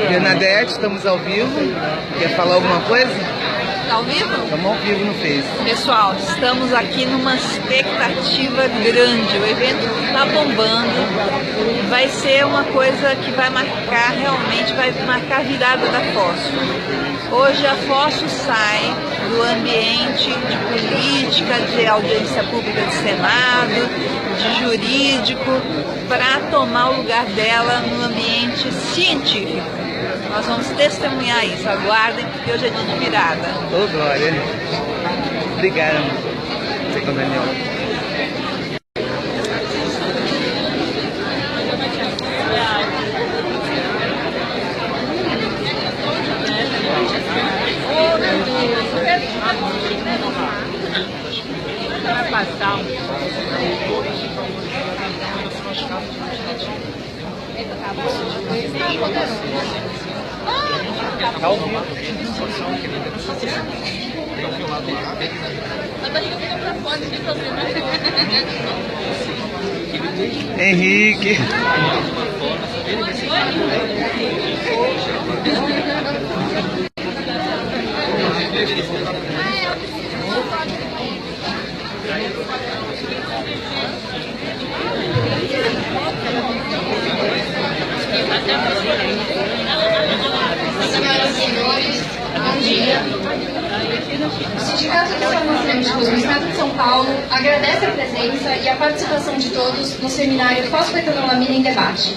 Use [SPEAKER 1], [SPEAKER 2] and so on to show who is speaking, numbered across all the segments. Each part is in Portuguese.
[SPEAKER 1] Bernadette, estamos ao vivo. Quer falar alguma coisa?
[SPEAKER 2] Tá ao vivo?
[SPEAKER 1] Estamos ao vivo no Face.
[SPEAKER 2] Pessoal, estamos aqui numa expectativa grande. O evento está bombando. Vai ser uma coisa que vai marcar, realmente vai marcar a virada da Fósforo. Hoje a Fósforo sai do ambiente de política, de audiência pública de Senado, de jurídico, para tomar o lugar dela no ambiente científico. Nós vamos testemunhar isso, aguardem, porque hoje é dia de virada.
[SPEAKER 1] Ô, Glória. Obrigada, seu Daniel.
[SPEAKER 2] Vai passar um.
[SPEAKER 1] Henrique.
[SPEAKER 3] Senhoras e senhores, bom dia. O Sindicato dos Farmacêuticos do Estado de São Paulo agradece a presença e a participação de todos no seminário Fosfetanolamina em Debate.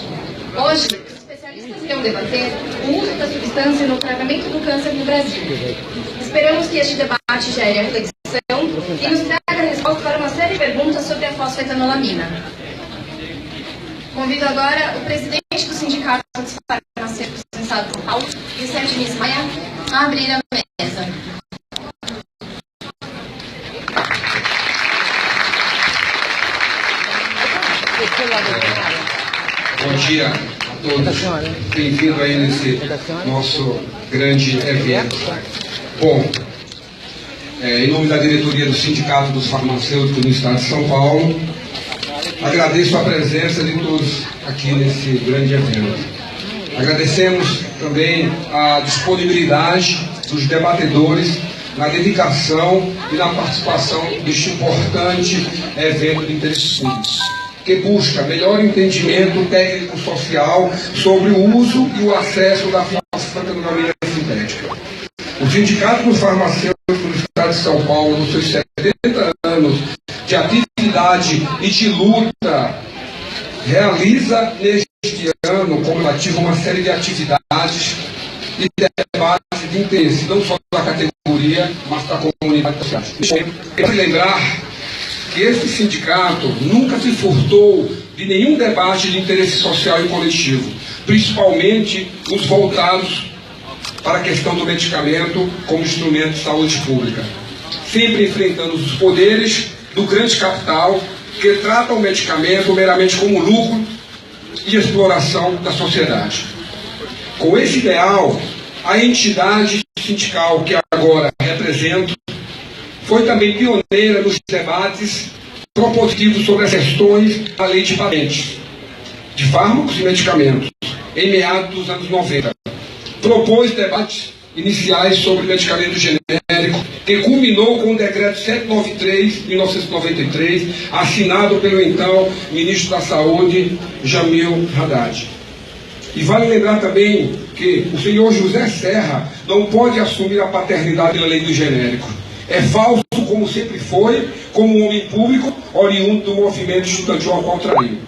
[SPEAKER 3] Hoje, os especialistas irão debater o uso da substância no tratamento do câncer no Brasil. Esperamos que este debate gere a reflexão e nos traga resposta para uma série de perguntas sobre a fosfetanolamina. Convido agora o presidente do Sindicato dos Farmacêuticos do Estado de São Paulo, Vicente Nis Maia, a abrir a mesa.
[SPEAKER 4] Bom dia a todos. Bem-vindo aí nesse nosso grande evento. Bom, em nome da diretoria do Sindicato dos Farmacêuticos do Estado de São Paulo, agradeço a presença de todos aqui nesse grande evento. Agradecemos também a disponibilidade dos debatedores na dedicação e na participação deste importante evento de interesse público, que busca melhor entendimento técnico-social sobre o uso e o acesso da fosfetanolamina sintética. O Sindicato dos Farmacêuticos do Estado de São Paulo, nos seus 70 anos de atividade e de luta, realiza neste ano comemorativo uma série de atividades e debates de interesse, não só da categoria, mas da comunidade social. Quero lembrar que esse sindicato nunca se furtou de nenhum debate de interesse social e coletivo, principalmente os voltados para a questão do medicamento como instrumento de saúde pública, sempre enfrentando os poderes do grande capital que trata o medicamento meramente como lucro e exploração da sociedade. Com esse ideal, a entidade sindical que agora represento foi também pioneira nos debates propositivos sobre as questões da lei de patentes, de fármacos e medicamentos, em meados dos anos 90. Propôs debates iniciais sobre medicamento genérico, que culminou com o decreto 793 de 1993, assinado pelo então ministro da Saúde, Jamil Haddad. E vale lembrar também que o senhor José Serra não pode assumir a paternidade da lei do genérico. É falso, como sempre foi, como um homem público, oriundo do movimento estudantil ao contrário.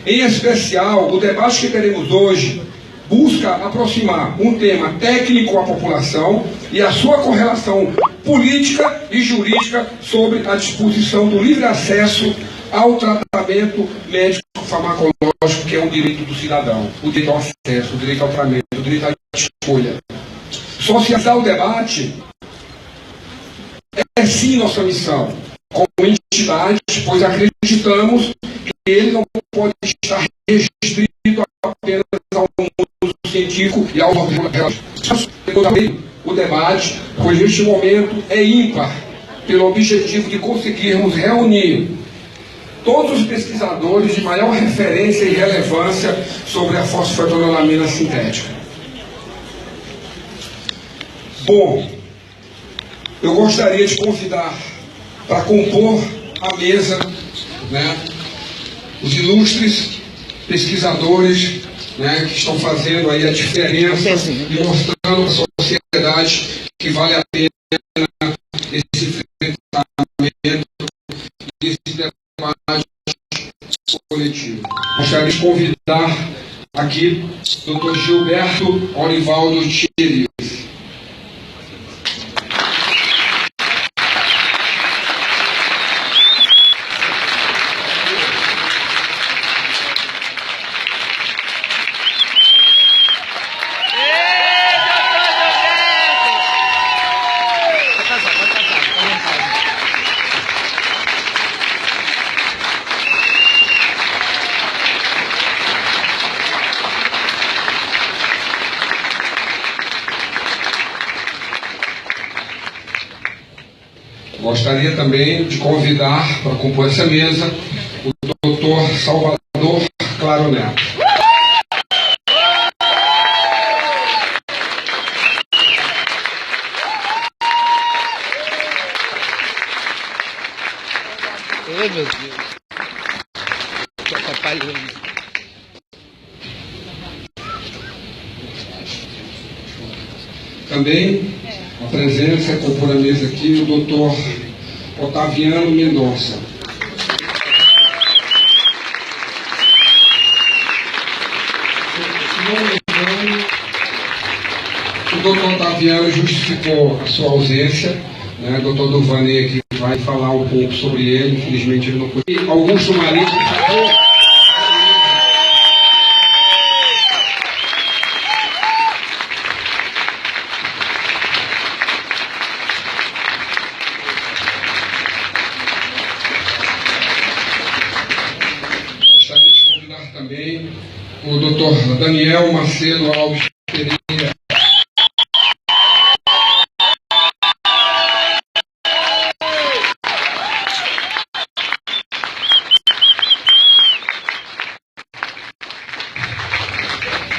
[SPEAKER 4] Em especial, o debate que teremos hoje busca aproximar um tema técnico à população e a sua correlação política e jurídica sobre a disposição do livre acesso ao tratamento médico farmacológico, que é um direito do cidadão, o direito ao acesso, o direito ao tratamento, o direito à escolha. Socializar o debate é sim nossa missão, como entidade, pois acreditamos que ele não pode estar restrito apenas ao mundo científico e ao o debate, pois neste momento é ímpar, pelo objetivo de conseguirmos reunir todos os pesquisadores de maior referência e relevância sobre a fosfetanolamina sintética. Bom, eu gostaria de convidar para compor a mesa, né, os ilustres pesquisadores, né, que estão fazendo aí a diferença e mostrando à sociedade que vale a pena esse enfrentamento e esse debate coletivo. Gostaria de convidar aqui o Dr. Gilberto Orivaldo Chiriz. Gostaria também de convidar para compor essa mesa o Dr. Salvador Claro Neto.
[SPEAKER 1] Ai, meu Deus. Tô atrapalhando.
[SPEAKER 4] Também a presença, compor a mesa aqui, o doutor Otaviano Mendonça. O doutor Otaviano justificou a sua ausência, né? O doutor Duvani aqui vai falar um pouco sobre ele, infelizmente ele não pôde. Augusto Marinho. Também o Dr. Daniel Macedo Alves Pereira.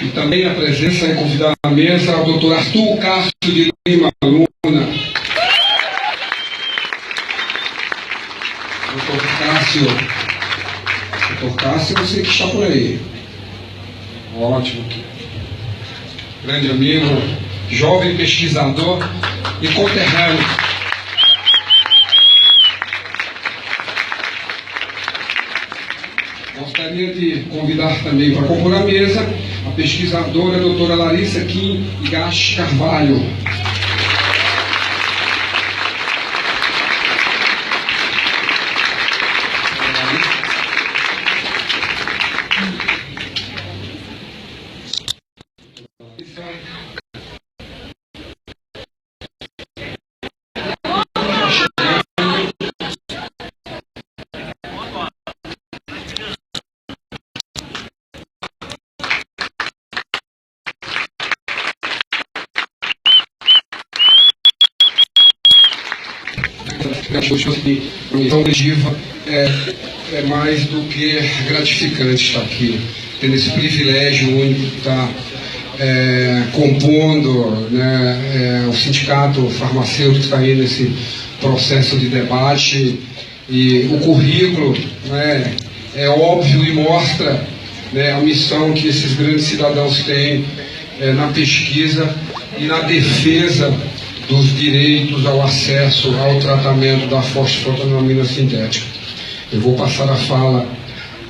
[SPEAKER 4] E também a presença e convidar à mesa o Dr. Arthur Castro de Lima Luna. Dr. Cássio. Dr. Cássio, eu sei que está por aí. Ótimo. Grande amigo, jovem pesquisador e conterrâneo. Gostaria de convidar também para compor a mesa a pesquisadora a doutora Larissa Kim Igashi Carvalho. A missão coletiva é mais do que gratificante estar aqui, tendo esse privilégio único de estar compondo, né, o sindicato farmacêutico está aí nesse processo de debate, e o currículo, né, é óbvio e mostra, né, a missão que esses grandes cidadãos têm na pesquisa e na defesa dos direitos ao acesso ao tratamento da fosforoamina sintética. Eu vou passar a fala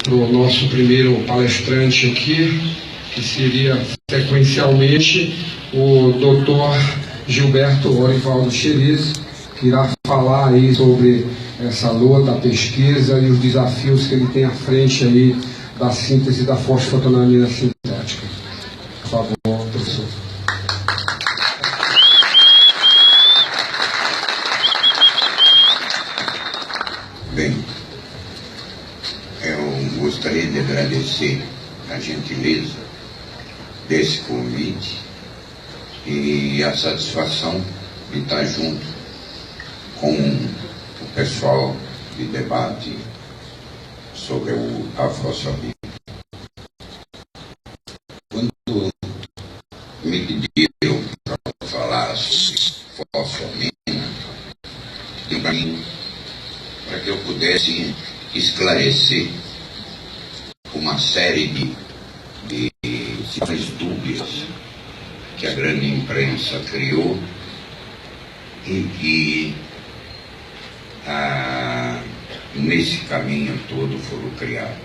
[SPEAKER 4] para o nosso primeiro palestrante aqui, que seria sequencialmente o Dr. Gilberto Orivaldo Chiriz, que irá falar aí sobre essa luta, a pesquisa e os desafios que ele tem à frente aí da síntese da fosforoamina sintética. Por favor, professor.
[SPEAKER 5] Bem, eu gostaria de agradecer a gentileza desse convite e a satisfação de estar junto com o pessoal de debate sobre a fosfamina. Quando me pediram para falar sobre fosfomina e para mim, para que eu pudesse esclarecer uma série de situações dúbias que a grande imprensa criou e que nesse caminho todo foram criados.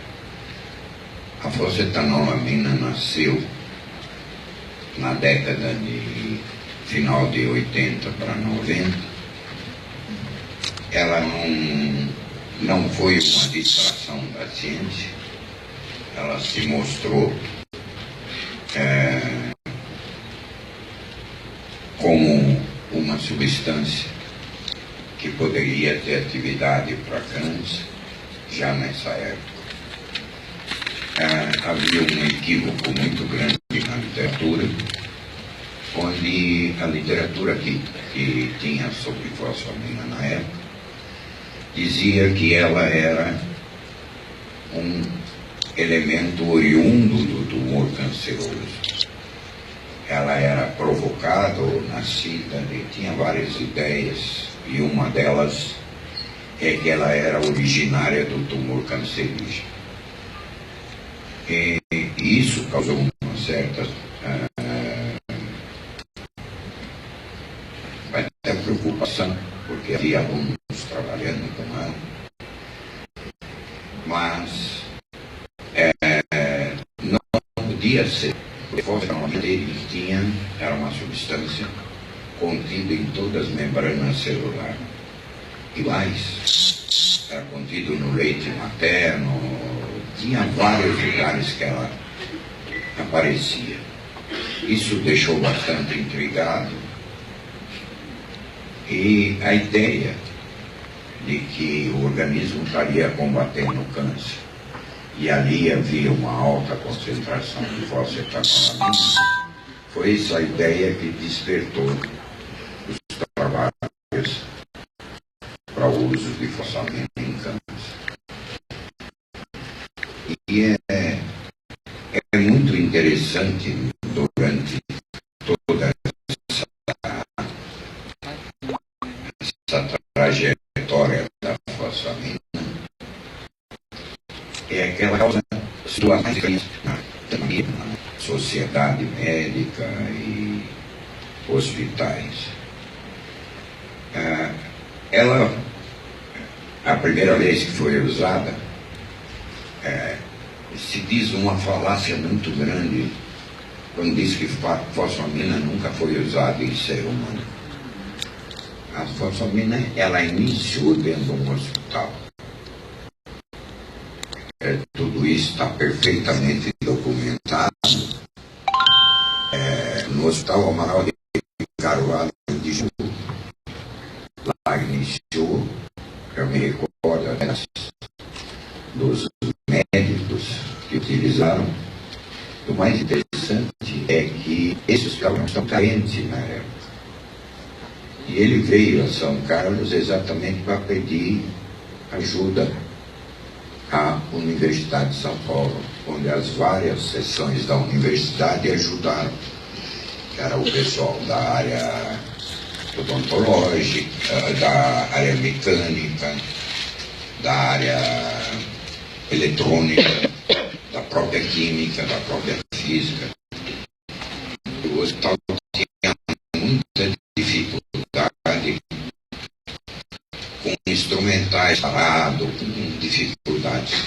[SPEAKER 5] A fosfetanolamina nasceu na década de final de 80 para 90. Ela não foi uma distração da ciência, ela se mostrou como uma substância que poderia ter atividade para câncer já nessa época. Havia um equívoco muito grande na literatura, onde a literatura que tinha sobre fosfomina na época dizia que ela era um elemento oriundo do tumor canceroso. Ela era provocada ou nascida, e tinha várias ideias, e uma delas é que ela era originária do tumor cancerígeno. E isso causou uma certa até preocupação, porque havia alunos trabalhando com ela, mas não podia ser, porque a fosfomina era uma substância contida em todas as membranas celulares. E mais, era contido no leite materno, tinha vários lugares que ela aparecia. Isso deixou bastante intrigado, e a ideia de que o organismo estaria combatendo o câncer e ali havia uma alta concentração de fosfetanolamina, foi essa a ideia que despertou os trabalhos para o uso de fosfamina em câncer. E é muito interessante durante toda essa trajetória da fosfamina, é aquela causa situações na sociedade médica e hospitais. Ela, a primeira vez que foi usada, se diz uma falácia muito grande quando diz que fosfamina nunca foi usada em ser humano. A fosfamina, ela iniciou dentro de um hospital. Tudo isso está perfeitamente documentado. No Hospital Amaral de Caruaru de Ju, lá iniciou, eu me recordo dos médicos que utilizaram. O mais interessante é que esses caras estão carentes na época. E ele veio a São Carlos exatamente para pedir ajuda à Universidade de São Paulo, onde as várias seções da universidade ajudaram. Era o pessoal da área odontológica, da área mecânica, da área eletrônica, da própria química, da própria física. O hospital tinha muita dificuldade com instrumentais parados, com dificuldades.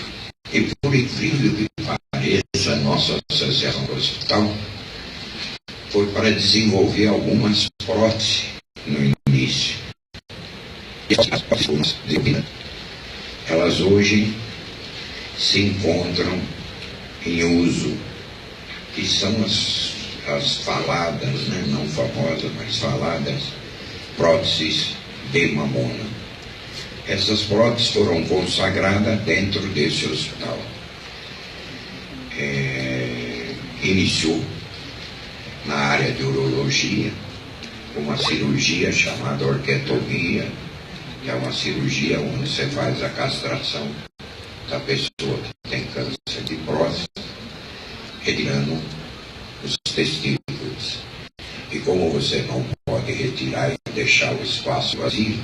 [SPEAKER 5] E por incrível que pareça, a nossa associação do hospital foi para desenvolver algumas próteses no início. E as próteses, elas hoje se encontram em uso, que são as faladas, né? Não famosas, mas faladas, próteses de mamona. Essas próteses foram consagradas dentro desse hospital. Iniciou na área de urologia, uma cirurgia chamada orquetomia, que é uma cirurgia onde você faz a castração da pessoa que tem câncer de próstata, retirando os testículos. E como você não pode pode retirar e deixar o espaço vazio,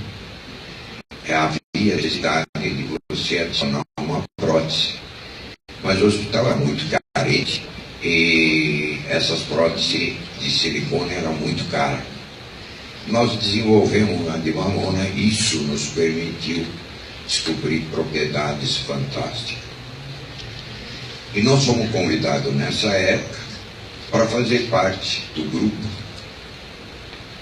[SPEAKER 5] havia necessidade de você adicionar uma prótese. Mas o hospital é muito carente e essas próteses de silicone eram muito caras. Nós desenvolvemos a de mamona e isso nos permitiu descobrir propriedades fantásticas. E nós fomos convidados nessa época para fazer parte do grupo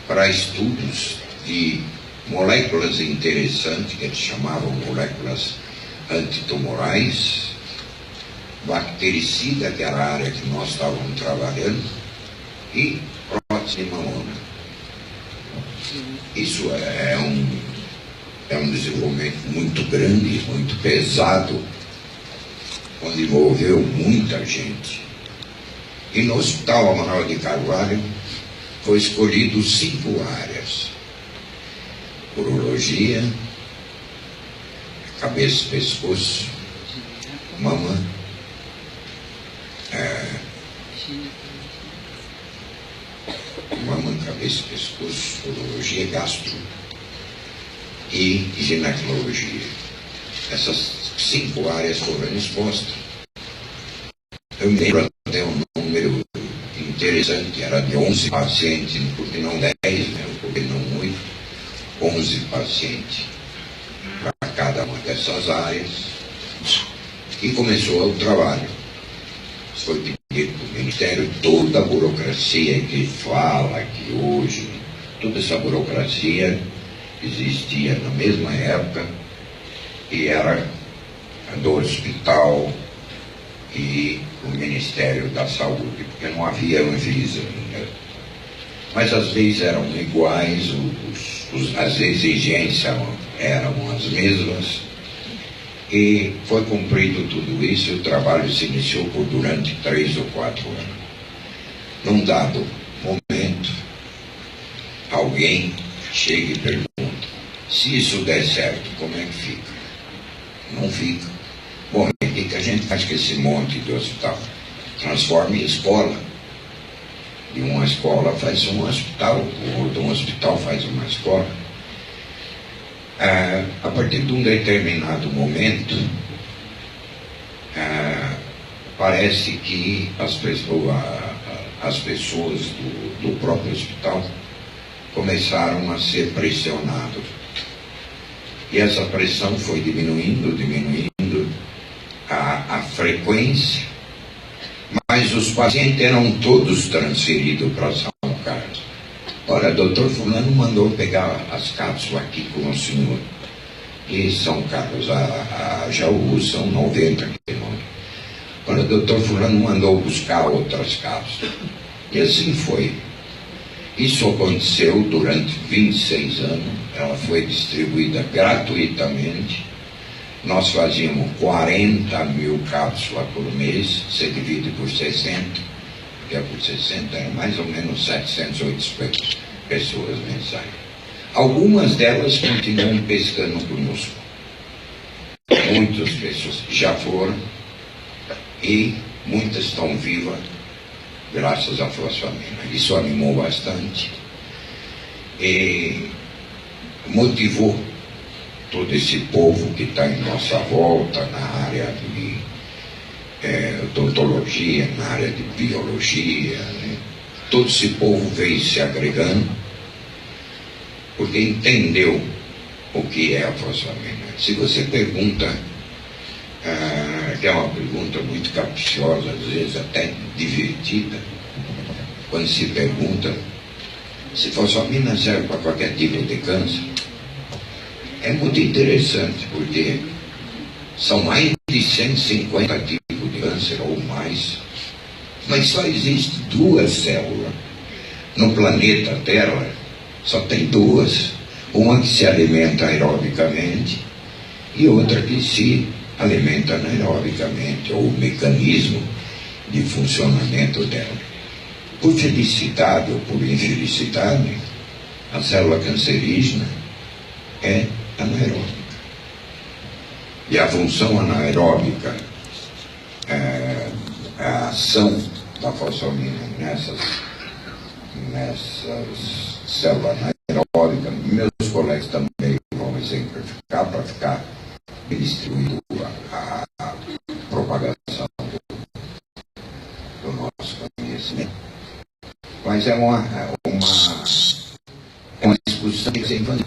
[SPEAKER 5] para estudos de moléculas interessantes, que eles chamavam moléculas antitumorais, bactericida, que era a área que nós estávamos trabalhando, e prótese de mamona. Isso é um desenvolvimento muito grande, muito pesado, onde envolveu muita gente. E no Hospital Amaral de Carvalho foi escolhido 5 áreas: urologia, cabeça e pescoço, mama, cabeça e pescoço, urologia, gastro e ginecologia. Essas 5 áreas foram expostas. Eu me lembro até um número interessante, era de 11 pacientes, porque não 10, né, porque não muito, 11 pacientes para cada uma dessas áreas. E começou o trabalho. Foi pedido para o Ministério toda a burocracia que fala que hoje, toda essa burocracia existia na mesma época e era do hospital e o Ministério da Saúde, porque não havia Anvisa ainda. Mas as leis eram iguais, as exigências eram as mesmas, e foi cumprido tudo isso, e o trabalho se iniciou durante 3 ou 4 anos. Num dado momento, alguém chega e pergunta: se isso der certo, como é que fica? Não fica. Bom, e o que a gente faz com esse monte de hospital? Transforma em escola. De uma escola faz um hospital, ou de um hospital faz uma escola. A partir de um determinado momento, parece que as pessoas do próprio hospital começaram a ser pressionadas. E essa pressão foi diminuindo a frequência, mas os pacientes eram todos transferidos para São Carlos. Olha, doutor fulano mandou pegar as cápsulas aqui com o senhor. E São Carlos, a Jaú, são 90 quilômetros. Olha, doutor fulano mandou buscar outras cápsulas. E assim foi. Isso aconteceu durante 26 anos. Ela foi distribuída gratuitamente. Nós fazíamos 40 mil cápsulas por mês. Você divide por 60. Que é por 60, é mais ou menos 700, 800 pessoas mensais. Algumas delas continuam pescando conosco. Muitas pessoas já foram e muitas estão vivas graças à fosfamina. Isso animou bastante e motivou todo esse povo que está em nossa volta na área de odontologia, na área de biologia, né? Todo esse povo veio se agregando porque entendeu o que é a fosfamina. Se você pergunta, que é uma pergunta muito capciosa, às vezes até divertida, quando se pergunta se fosfamina serve para qualquer tipo de câncer, é muito interessante, porque são mais de 150 tipos de câncer ou mais, mas só existe 2 células no planeta Terra, só tem 2, uma que se alimenta aerobicamente e outra que se alimenta anaerobicamente, ou o mecanismo de funcionamento dela. Por felicidade ou por infelicidade, a célula cancerígena é anaeróbica. E a função anaeróbica, a ação da fosfamina nessas células anaeróbicas. Meus colegas também vão exemplificar para ficar distribuindo a propagação do nosso conhecimento. Mas é uma discussão que tem que ser feita,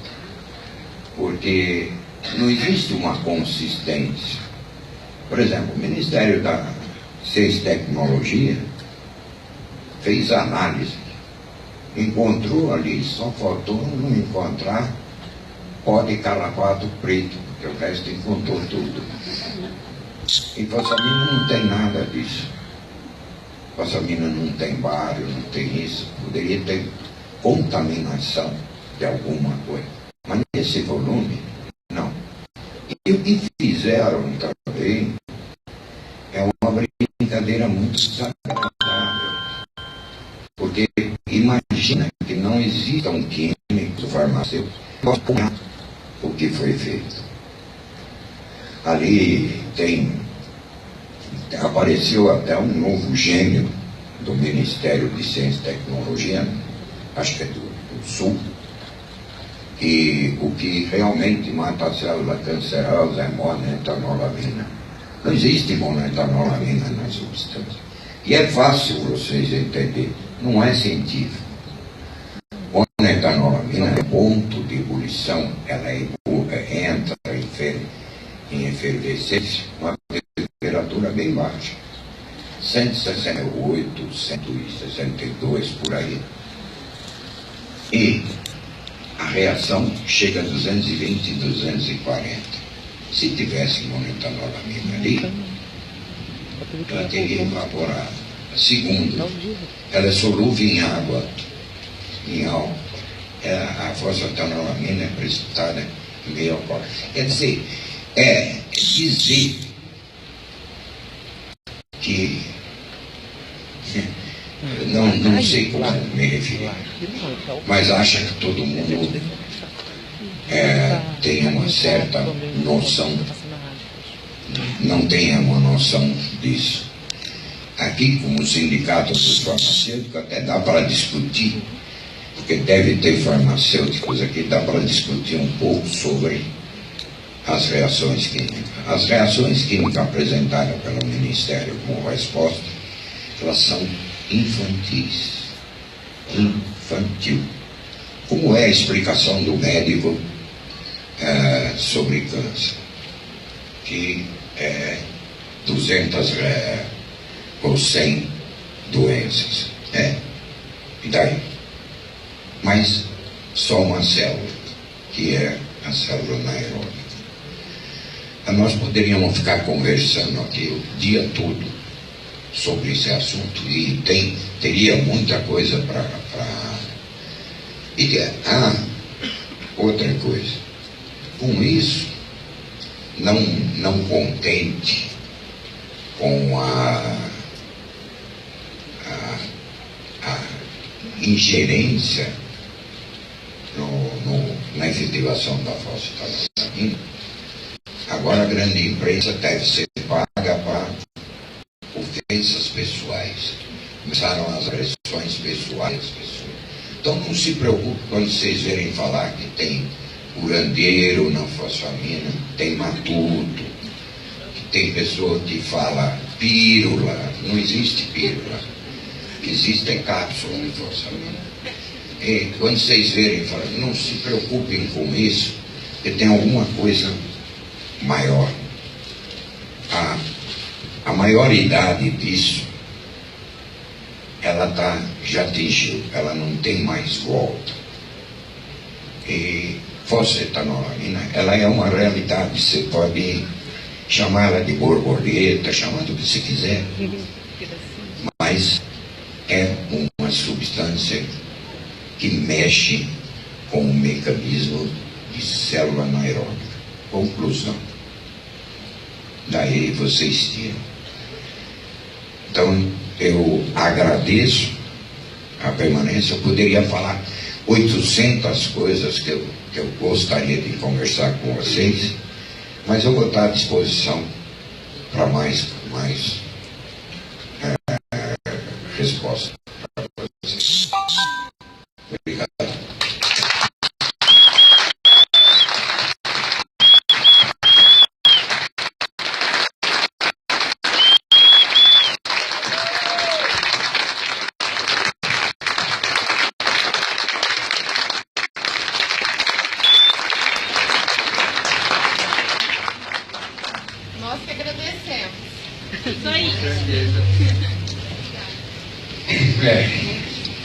[SPEAKER 5] porque não existe uma consistência. Por exemplo, o Ministério da Ciência e Tecnologia fez análise, encontrou ali, só faltou não encontrar pó de calafato preto, porque o resto encontrou tudo. Em Passamina não tem nada disso. Passamina não tem bário, não tem isso. Poderia ter contaminação de alguma coisa. Mas nesse volume, não. E o que fizeram também é uma brincadeira muito desagradável. Porque imagina que não exista um químico farmacêutico para o que foi feito. Ali apareceu até um novo gênio do Ministério de Ciência e Tecnologia, acho que é do Sul, e o que realmente mata a célula cancerosa é monoetanolamina. Não existe monoetanolamina na substância. E é fácil vocês entenderem, não é científico. Monoetanolamina é ponto de ebulição, ela entra em efervescência, uma temperatura bem baixa. 168, 162 por aí. E a reação chega a 220 e 240. Se tivesse monoetanolamina ali, ela teria evaporado. Segundo, ela é solúvel em água, em álcool. A fosfetanolamina é precipitada em meio alcoólico. Quer dizer, dizer que não sei como me referir, mas acha que todo mundo tem uma certa noção, não tem uma noção disso. Aqui, como sindicato dos farmacêuticos, até dá para discutir, porque deve ter farmacêuticos aqui, dá para discutir um pouco sobre as reações químicas. As reações químicas apresentadas pelo Ministério como resposta, elas são infantis. Infantil. Como é a explicação do médico sobre câncer? Que 200 ou 100 doenças. E daí? Mas só uma célula, que é a célula anaeróbica. Nós poderíamos ficar conversando aqui o dia todo sobre esse assunto e teria muita coisa para... E outra coisa, com isso, não contente com a ingerência na efetivação da fosfetanolamina, agora a grande imprensa deve ser paga para ofensas pessoais. Começaram as agressões pessoais às pessoas. Então não se preocupe quando vocês verem falar que tem curandeiro na fosfamina, tem matuto, que tem pessoa que fala pílula. Não existe pílula. O que existe é cápsula de fosfamina. E quando vocês verem falar, não se preocupem com isso, porque tem alguma coisa maior. A maioridade disso, ela já atingiu, ela não tem mais volta. E fosfetanolamina, ela é uma realidade, você pode chamar ela de borboleta, chamar do que você quiser, mas é uma substância que mexe com o mecanismo de célula anaeróbica. Conclusão. Daí vocês tiram. Então, eu agradeço a permanência. Eu poderia falar 800 coisas que eu gostaria de conversar com vocês, mas eu vou estar à disposição para mais respostas para vocês.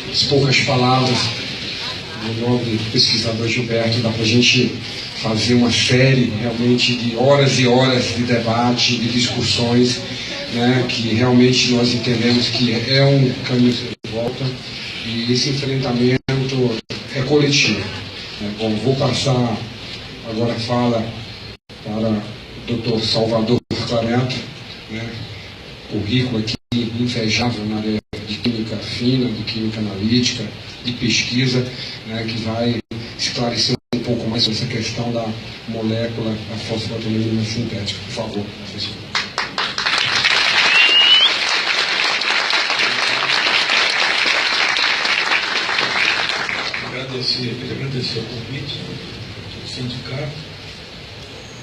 [SPEAKER 4] As poucas palavras do nobre pesquisador Gilberto, dá para a gente fazer uma série realmente de horas e horas de debate, de discussões, né, que realmente nós entendemos que é um caminho sem volta e esse enfrentamento é coletivo. Bom, vou passar agora a fala para o Dr. Salvador Clareto, né, currículo aqui invejável na área de química fina, de química analítica, de pesquisa, né, que vai esclarecer um pouco mais sobre essa questão da molécula da fosfatidina sintética. Por favor, professor.
[SPEAKER 6] Queria agradecer o convite do sindicato.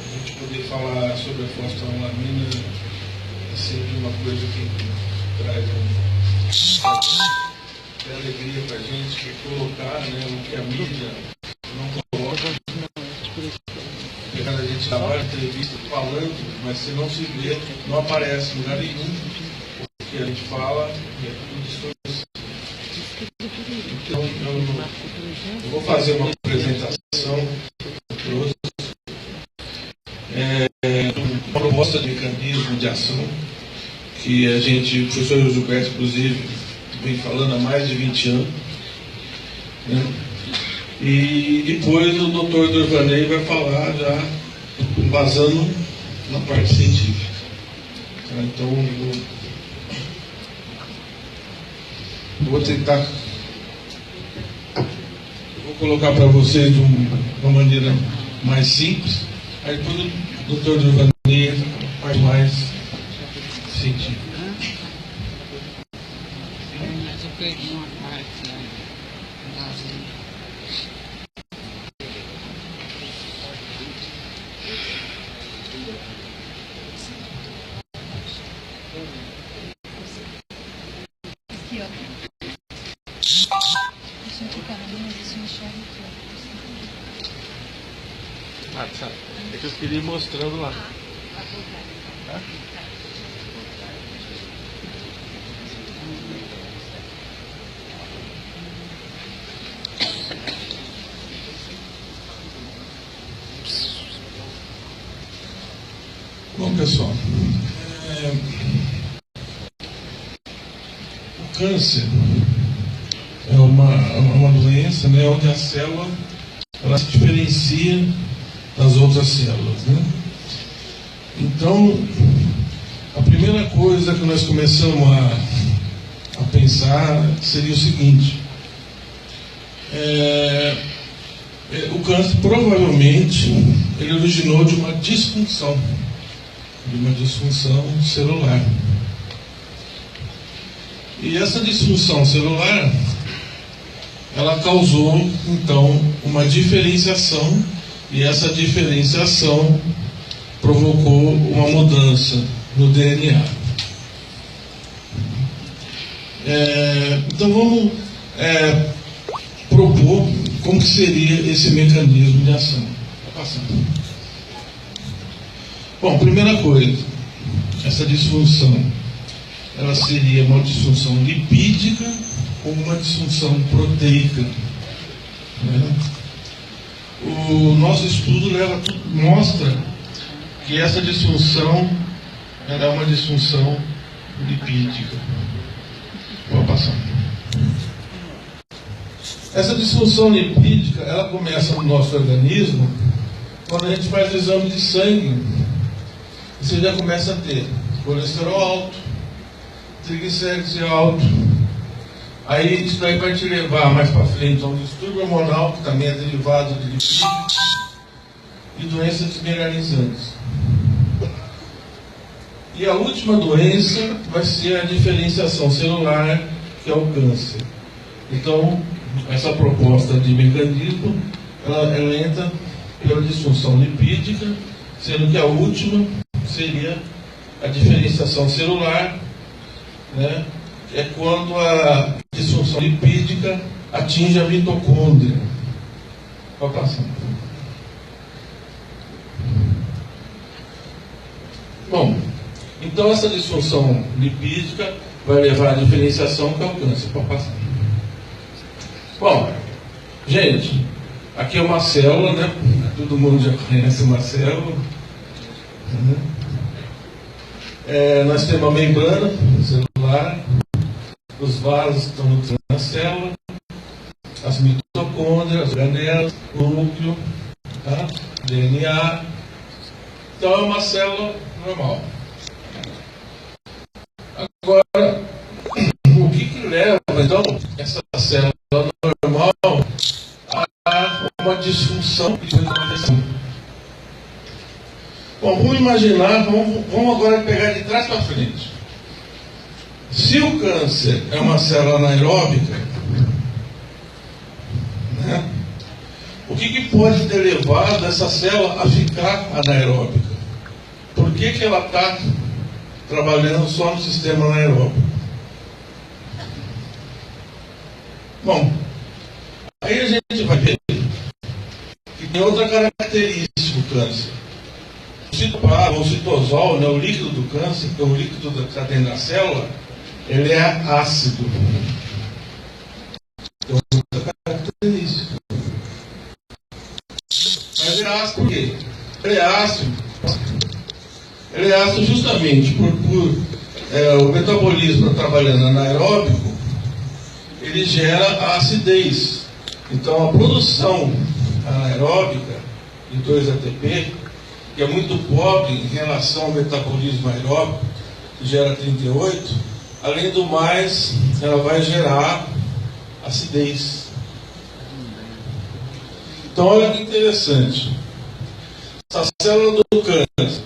[SPEAKER 6] A gente poder falar sobre a fosfanolamina é sempre uma coisa que traz uma alegria para a gente colocar, né, o que a mídia não coloca. A gente dá várias entrevistas falando, mas se não se vê, não aparece em lugar nenhum. O que a gente fala é tudo distorcido. Então, eu vou fazer uma apresentação uma proposta de mecanismo de ação que a gente, o professor Gilberto, inclusive, vem falando há mais de 20 anos. Né? E depois o doutor Durvaney vai falar já embasando na parte científica. Então, eu vou tentar. Vou colocar para vocês de uma maneira mais simples. Aí depois o doutor Durvaney faz mais científico.
[SPEAKER 1] Mas eu perdi uma parte
[SPEAKER 3] Aqui, ó. Deixa eu ficar na minha, deixa eu enxergar aqui, ó.
[SPEAKER 6] Ah, tá. É que eu queria ir mostrando lá. Tá? Bom, pessoal, o câncer é uma doença, né, onde a célula ela se diferencia das outras células, né? Então, a primeira coisa que nós começamos a pensar seria o seguinte: o câncer provavelmente ele originou de uma disfunção celular. E essa disfunção celular ela causou então uma diferenciação, e essa diferenciação provocou uma mudança no DNA. Então vamos propor como que seria esse mecanismo de ação. Vai passando. Bom, primeira coisa, essa disfunção, ela seria uma disfunção lipídica ou uma disfunção proteica, né? O nosso estudo mostra que essa disfunção ela é uma disfunção lipídica. Vou passar. Essa disfunção lipídica ela começa no nosso organismo quando a gente faz o exame de sangue. Você já começa a ter colesterol alto, triglicérides alto. Aí isso daí vai te levar mais para frente a um distúrbio hormonal, que também é derivado de lipídios, e doenças desmineralizantes. E a última doença vai ser a diferenciação celular, que é o câncer. Então, essa proposta de mecanismo, ela entra pela disfunção lipídica, sendo que a última seria a diferenciação celular, né? É quando a disfunção lipídica atinge a mitocôndria. Pode passar. Bom, então essa disfunção lipídica vai levar à diferenciação, que é o câncer. Pode passar. Bom, gente, aqui é uma célula, né? Todo mundo já conhece uma célula. Nós temos uma membrana celular, os vasos estão nutrindo a célula, as mitocôndrias, as organelas, o núcleo, tá? DNA. Então é uma célula normal. Agora, o que leva, então, essa célula normal a uma disfunção de comunicação? Bom, vamos imaginar, vamos agora pegar de trás para frente. Se o câncer é uma célula anaeróbica, né, o que pode ter levado essa célula a ficar anaeróbica? Por que ela está trabalhando só no sistema anaeróbico? Bom, aí a gente vai ver que tem outra característica do câncer. O citoplasma, o citosol, né, o líquido do câncer, que é o líquido que está dentro da célula, ele é ácido. Então, outra característica. Mas ele é ácido por quê? Ele é ácido. Ele é ácido justamente por o metabolismo trabalhando anaeróbico, ele gera a acidez. Então, a produção anaeróbica de 2-ATP, que é muito pobre em relação ao metabolismo aeróbico, que gera 38, além do mais, ela vai gerar acidez. Então, olha que interessante. Essa célula do câncer,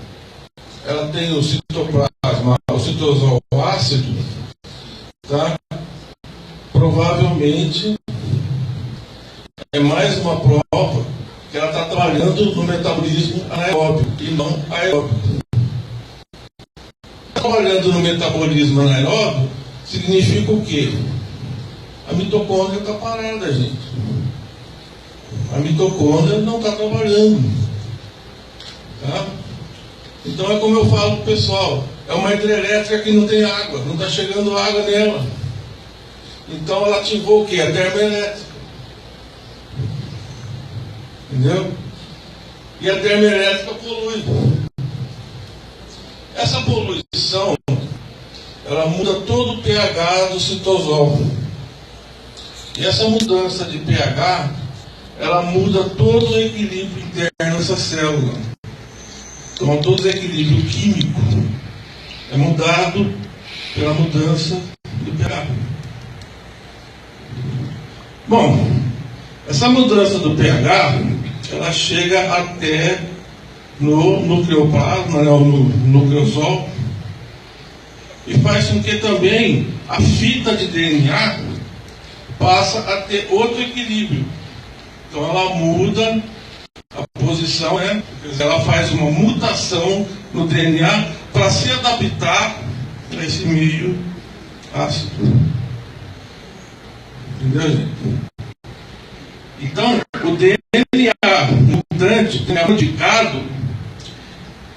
[SPEAKER 6] ela tem o citoplasma, o citosol ácido, tá? Provavelmente é mais uma prova que ela está trabalhando no metabolismo anaeróbico e não aeróbico. Trabalhando no metabolismo anaeróbico significa o quê? A mitocôndria está parada, gente. A mitocôndria não está trabalhando. Tá? Então é como eu falo para o pessoal, é uma hidrelétrica que não tem água, não está chegando água nela. Então ela ativou o quê? A termoelétrica. Entendeu? E a termoelétrica polui. Essa poluição, ela muda todo o pH do citosol. E essa mudança de pH, ela muda todo o equilíbrio interno dessa célula. Então todo o equilíbrio químico é mudado pela mudança do pH. Bom, essa mudança do pH, ela chega até no nucleoplasma, no nucleosol, e faz com que também a fita de DNA passa a ter outro equilíbrio. Então ela muda a posição, né? Ela faz uma mutação no DNA para se adaptar a esse meio ácido. Entendeu, gente? Então, o DNA mutante, o DNA modificado,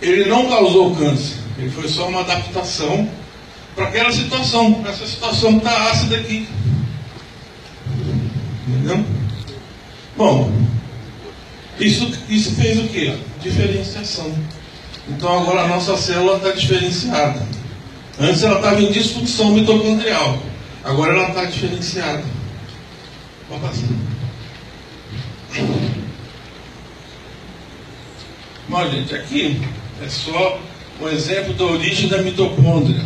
[SPEAKER 6] ele não causou câncer. Ele foi só uma adaptação para aquela situação. Para essa situação que está ácida aqui. Entendeu? Bom, isso fez o quê? Diferenciação. Então agora a nossa célula está diferenciada. Antes ela estava em disfunção mitocondrial. Agora ela está diferenciada. Vamos passar. Bom, gente, aqui é só um exemplo da origem da mitocôndria.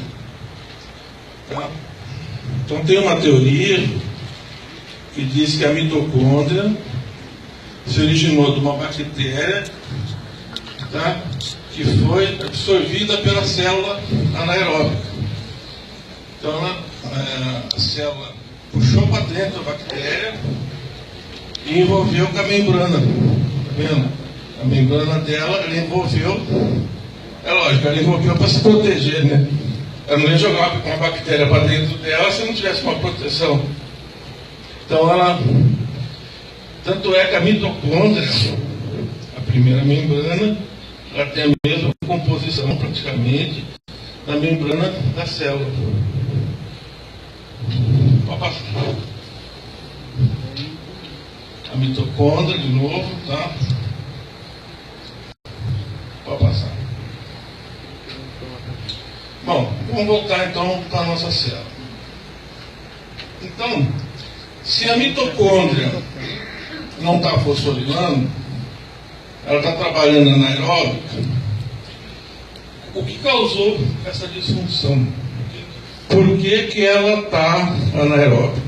[SPEAKER 6] Tá? Então tem uma teoria que diz que a mitocôndria se originou de uma bactéria, tá? Que foi absorvida pela célula anaeróbica. Então a célula puxou para dentro a bactéria e envolveu com a membrana. Tá vendo? A membrana dela, ela envolveu. É lógico, ela envolveu para se proteger, né? Ela não ia jogar uma bactéria para dentro dela se não tivesse uma proteção. Então ela. Tanto é que a mitocôndria, a primeira membrana, ela tem a mesma composição praticamente da membrana da célula. Pode passar. A mitocôndria de novo, tá? Pode passar. Bom, vamos voltar então para a nossa célula. Então, se a mitocôndria não está fosforilando, ela está trabalhando anaeróbica, o que causou essa disfunção? Por que ela está anaeróbica?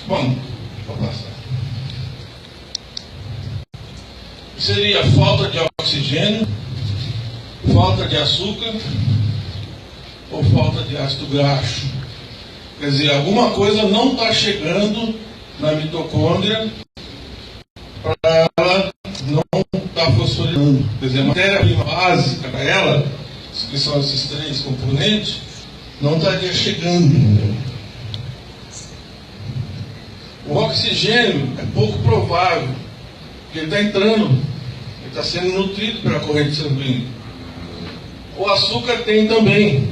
[SPEAKER 6] Bom, vou passar. Seria falta de oxigênio, falta de açúcar ou falta de ácido graxo. Quer dizer, alguma coisa não está chegando na mitocôndria para ela não estar fosforilando. Quer dizer, a matéria-prima básica para ela, que são esses 3 componentes, não estaria chegando. O oxigênio é pouco provável, porque ele está entrando, ele está sendo nutrido pela corrente sanguínea. O açúcar tem também.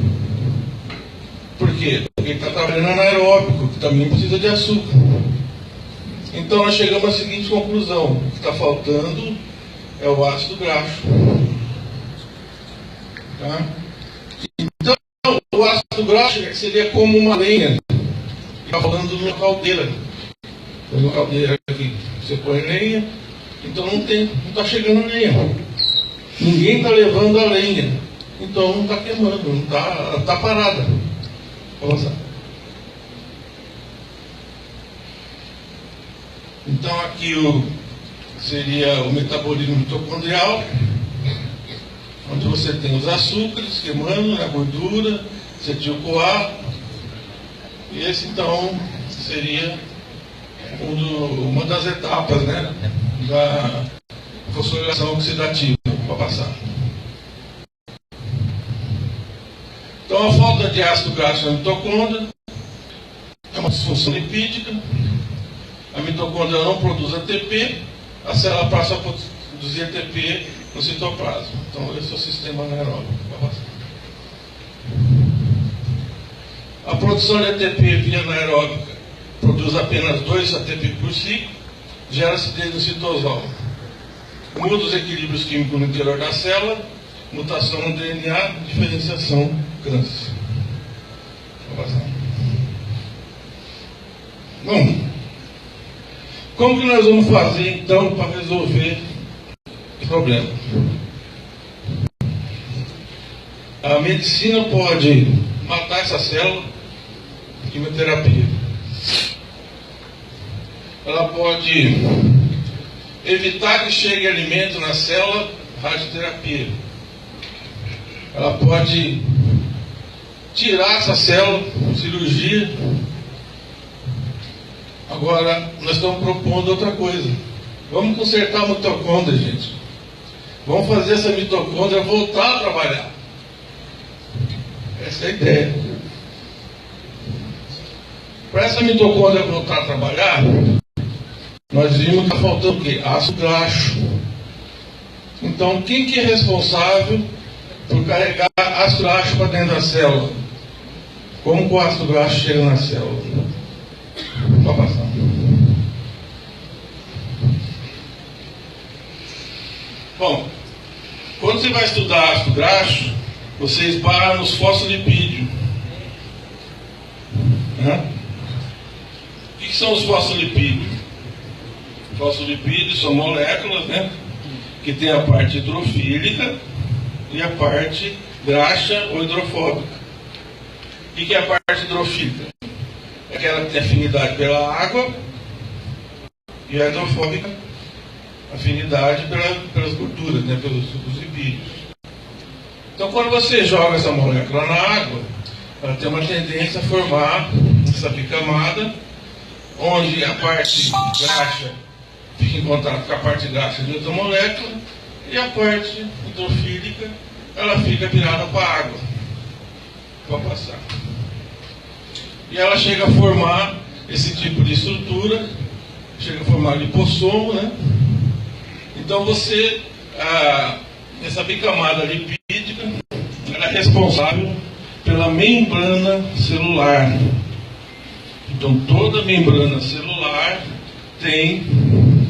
[SPEAKER 6] Por quê? Porque ele está trabalhando anaeróbico, que também precisa de açúcar. Então nós chegamos à seguinte conclusão: o que está faltando é o ácido graxo. Tá? Então o ácido graxo seria como uma lenha. Está falando de uma caldeira. Tem uma caldeira aqui. Você põe lenha, então não está chegando lenha. Ninguém está levando a lenha. Então não está queimando, não está parada. Vamos lá. Então aqui seria o metabolismo mitocondrial, onde você tem os açúcares queimando, a gordura, acetil-CoA, e esse então seria uma das etapas, né, da fosforilação oxidativa. Para passar. Então a falta de ácido graxo na mitocôndria é uma disfunção lipídica. A mitocôndria não produz ATP, a célula passa a produzir ATP no citoplasma. Então esse é o sistema anaeróbico. A produção de ATP via anaeróbica produz apenas 2 ATP por ciclo, gera-se desde o citosol. Muda os equilíbrios químicos no interior da célula, mutação no DNA, diferenciação, câncer. Bom, como que nós vamos fazer então para resolver esse problema? A medicina pode matar essa célula, quimioterapia. Ela pode evitar que chegue alimento na célula, radioterapia. Ela pode tirar essa célula, cirurgia. Agora, nós estamos propondo outra coisa. Vamos consertar a mitocôndria, gente. Vamos fazer essa mitocôndria voltar a trabalhar. Essa é a ideia. Para essa mitocôndria voltar a trabalhar, nós vimos que está faltando o quê? Ácido graxo. Então, quem que é responsável por carregar ácido graxo para dentro da célula? Como que o ácido graxo chega na célula? Só passar. Bom, quando você vai estudar ácido graxo, você esbarra nos fosfolipídios. O que são os fosfolipídios? Fosfolipídios são moléculas, né, que tem a parte hidrofílica e a parte graxa ou hidrofóbica. O que é a parte hidrofílica? É aquela que tem afinidade pela água, e a hidrofóbica, afinidade pelas gorduras, né, pelos lipídios. Então, quando você joga essa molécula na água, ela tem uma tendência a formar essa bicamada, onde a parte graxa fica em contato com a parte graxa de outra molécula, e a parte hidrofílica, ela fica virada para a água. Vou passar. E ela chega a formar esse tipo de estrutura, chega a formar lipossomo, né? Então essa bicamada lipídica, ela é responsável pela membrana celular. Então, toda membrana celular tem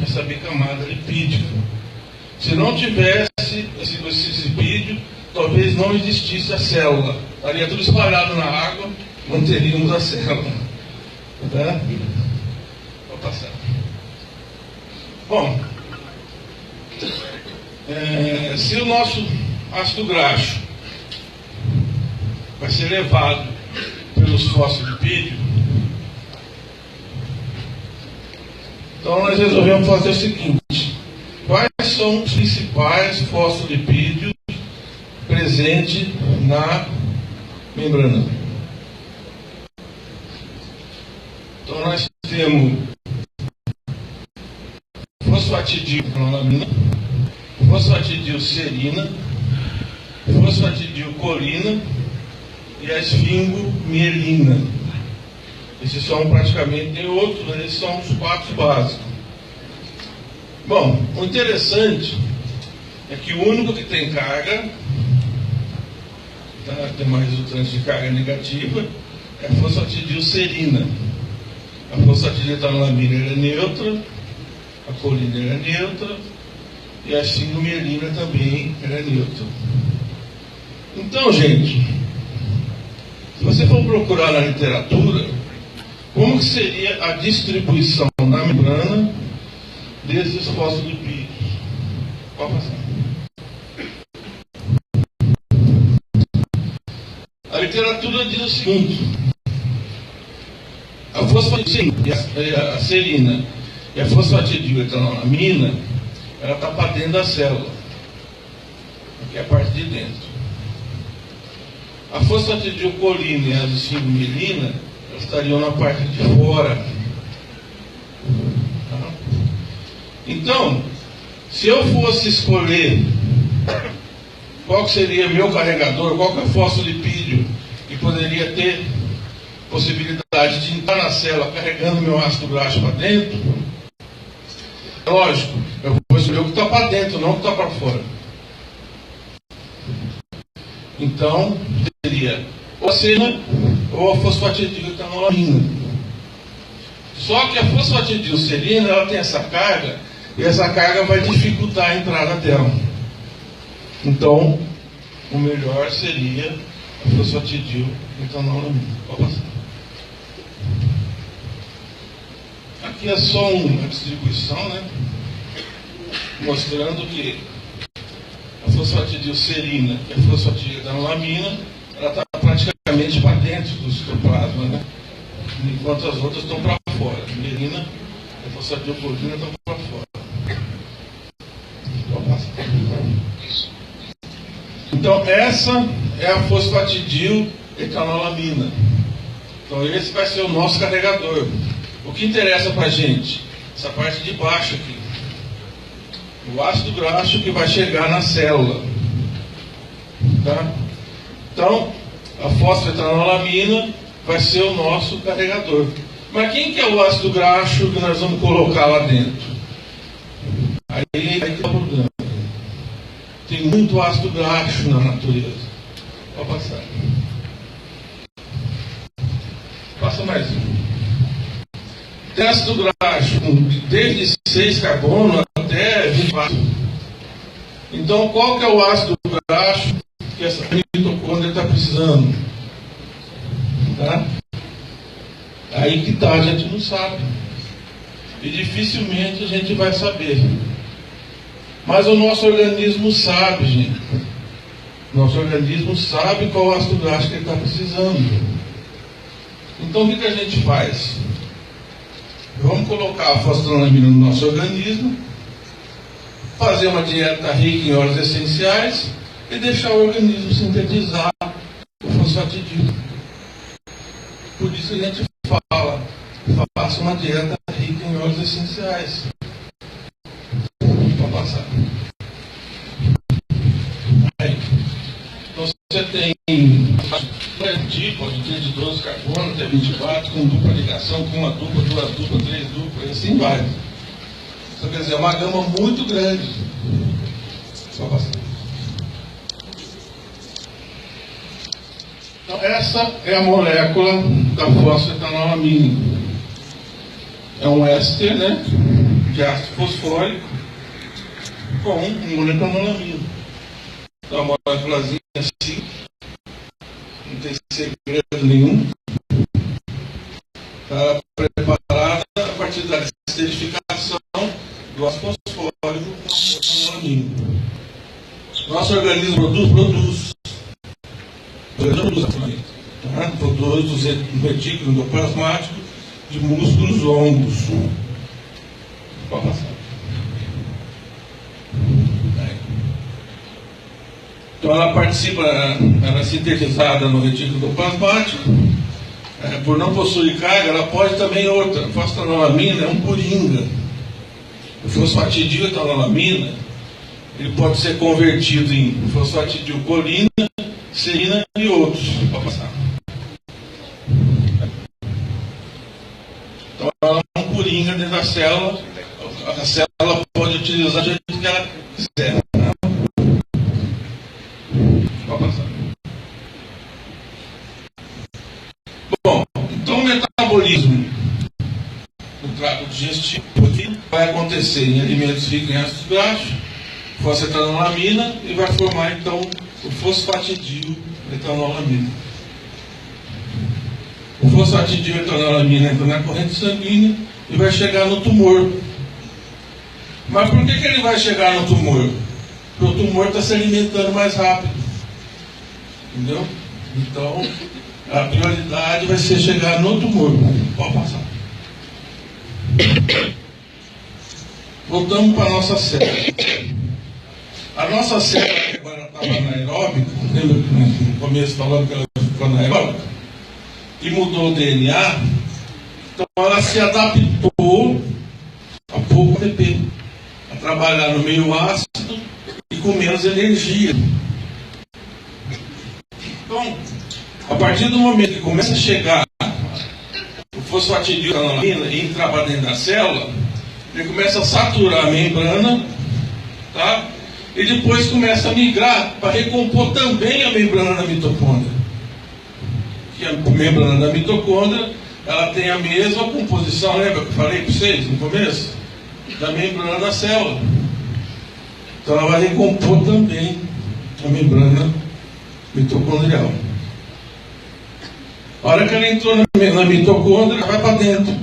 [SPEAKER 6] essa bicamada lipídica. Se não tivesse esse lipídio, talvez não existisse a célula. Estaria tudo espalhado na água, não teríamos a célula. Tá? Vou passar. Bom, se o nosso ácido graxo vai ser levado pelos fosfolipídios, então nós resolvemos fazer o seguinte: quais são os principais fosfolipídios presentes na membrana? Então nós temos fosfatidilcolamina, fosfatidilserina, fosfatidilcolina e a esfingomielina. Esses são praticamente, tem outros, mas esses são os 4 básicos. Bom, o interessante é que o único que tem carga, tá, tem mais resultante de carga negativa, é a fosfatidilserina. A fosfatidilcolamina é neutra, a colina era neutra e a esfingomielina também era neutra. Então, gente, se você for procurar na literatura, como que seria a distribuição na membrana desses fosfolipídios? Pode passar. A literatura diz o seguinte: a fosfatidilserina, a serina e a fosfatidiletolamina, ela está para dentro da célula, que é a parte de dentro. A fosfatidilcolina e a esfingomielina, elas estariam na parte de fora. Tá? Então, se eu fosse escolher qual seria meu carregador, qual que é o fosfolipídio que poderia ter possibilidade de entrar na célula carregando meu ácido graxo para dentro, é lógico, eu vou escolher o que está para dentro, não o que está para fora. Então, seria ou a serina ou a fosfatidilcolamina. Só que a fosfatidilserina, ela tem essa carga, e essa carga vai dificultar a entrada dela. Então, o melhor seria a fosfatidilcolamina. Aqui é só uma distribuição, né? Mostrando que a fosfatidilserina e a fosfatidilcolamina, ela está praticamente para dentro do citoplasma, né? Enquanto as outras estão para fora. A mielina e a fosfatidilcolina estão para fora. Então, essa é a fosfatidiletolamina. Então, esse vai ser o nosso carregador. O que interessa para a gente? Essa parte de baixo aqui. O ácido graxo que vai chegar na célula. Tá? Então, a fosfetanolamina vai ser o nosso carregador. Mas quem que é o ácido graxo que nós vamos colocar lá dentro? Aí que está o problema. Tem muito ácido graxo na natureza. Pode passar. Passa mais um. Tem ácido graxo desde 6 carbono até 24. Então, qual que é o ácido graxo que essa mitocôndria está precisando? Tá? Aí que tá, a gente não sabe. E dificilmente a gente vai saber. Mas o nosso organismo sabe, gente. Nosso organismo sabe qual ácido graxo que ele está precisando. Então, o que a gente faz? Vamos colocar a fosfetanolamina no nosso organismo, fazer uma dieta rica em óleos essenciais e deixar o organismo sintetizar o fosfatidil. Por isso a gente fala, faça uma dieta rica em óleos essenciais. Vamos passar. Aí. Então você tem tipo, pode ter de 12 carbono até 24, com dupla ligação, com uma dupla, 2 duplas, 3 duplas, e assim vai. Então, quer dizer, é uma gama muito grande. Só passar. Então, essa é a molécula da fosfetanolamina. É um éster, né, de ácido fosfórico com moletanolamina. Então, a moléculazinha assim, não tem segredo nenhum. Está preparada a partir da esterificação do ácido fosfórico com moletanolamina. Nosso organismo produz um retículo endoplasmático de músculos longos. Pode passar. Então ela participa, ela é sintetizada no retículo endoplasmático. Por não possuir carga, ela pode também outra. A fosfetanolamina é um coringa. O fosfatidiletonolamina, ele pode ser convertido em fosfatidilcolina, serina e outros. Pode passar. Então ela é um coringa dentro da célula. A célula pode utilizar do jeito que ela quiser. Pode passar. Bom, então o metabolismo do trato digestivo vai acontecer em alimentos ricos em ácidos graxos, fosfetanolamina, e vai formar então o fosfatidiletonolamina. O fosfatidiletonolamina entra na corrente sanguínea e vai chegar no tumor. Mas por que ele vai chegar no tumor? Porque o tumor está se alimentando mais rápido. Entendeu? Então, a prioridade vai ser chegar no tumor. Pode passar. Voltamos para a nossa célula. A nossa célula, que agora estava anaeróbica, lembra que no começo falando que ela ficou anaeróbica, e mudou o DNA, então ela se adaptou a pouco ATP, a trabalhar no meio ácido e com menos energia. Então, a partir do momento que começa a chegar o fosfatidiletonolamina e entrar para dentro da célula, ele começa a saturar a membrana, tá? E depois começa a migrar para recompor também a membrana da mitocôndria. Que a membrana da mitocôndria, ela tem a mesma composição, lembra que eu falei para vocês no começo? Da membrana da célula. Então ela vai recompor também a membrana mitocondrial. A hora que ela entrou na mitocôndria, ela vai para dentro.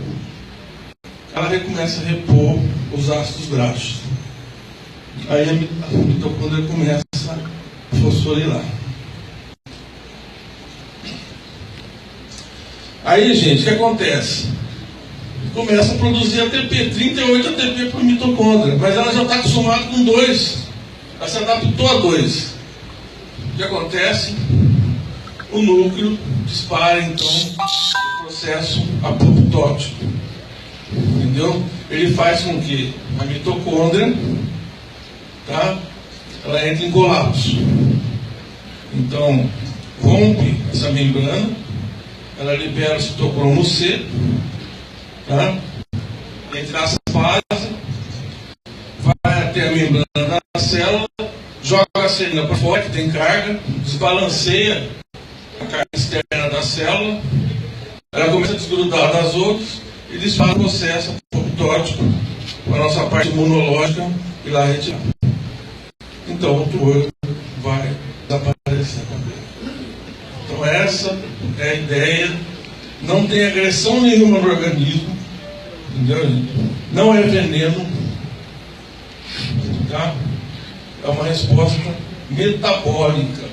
[SPEAKER 6] Ela começa a repor os ácidos graxos. Aí a mitocôndria começa a fosforilar. Aí, gente, o que acontece? Começa a produzir ATP, 38 ATP por mitocôndria, mas ela já está acostumada com 2. Ela se adaptou a 2. O que acontece? O núcleo dispara, então, o processo apoptótico. Entendeu? Ele faz com que a mitocôndria, tá, ela entre em colapso. Então, rompe essa membrana, ela libera o citocromo C, tá? Entre as fases, vai até a membrana da célula, joga a serina para fora, que tem carga, desbalanceia a carga externa da célula, ela começa a desgrudar das outras e dispara o processo apoptótico para a nossa parte imunológica e lá retirar. Então o tumor vai desaparecer. Então essa é a ideia. Não tem agressão nenhuma no organismo, entendeu, gente? Não é veneno, tá? É uma resposta metabólica.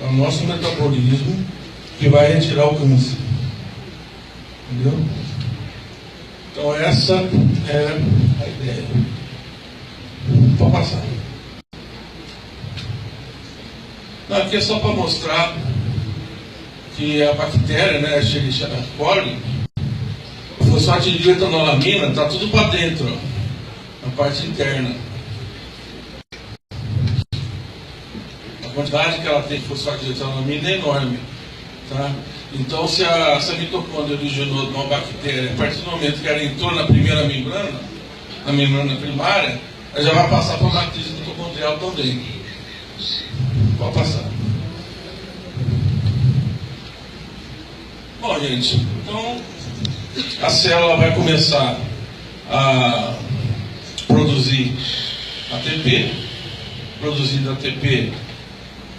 [SPEAKER 6] É o nosso metabolismo que vai retirar o câncer. Entendeu? Então essa é a ideia. Pode passar. Não, aqui é só para mostrar que a bactéria, né, a Escherichia coli, o fosfatidiletonolamina, está tudo para dentro, ó, na parte interna. A quantidade que ela tem de fosfatidiletonolamina é enorme, tá? Então, se a mitocôndria originou de uma bactéria, a partir do momento que ela entrou na primeira membrana, na membrana primária, ela já vai passar para a matriz mitocondrial também. Pode passar. Bom, gente, então a célula vai começar a produzir ATP. Produzida ATP,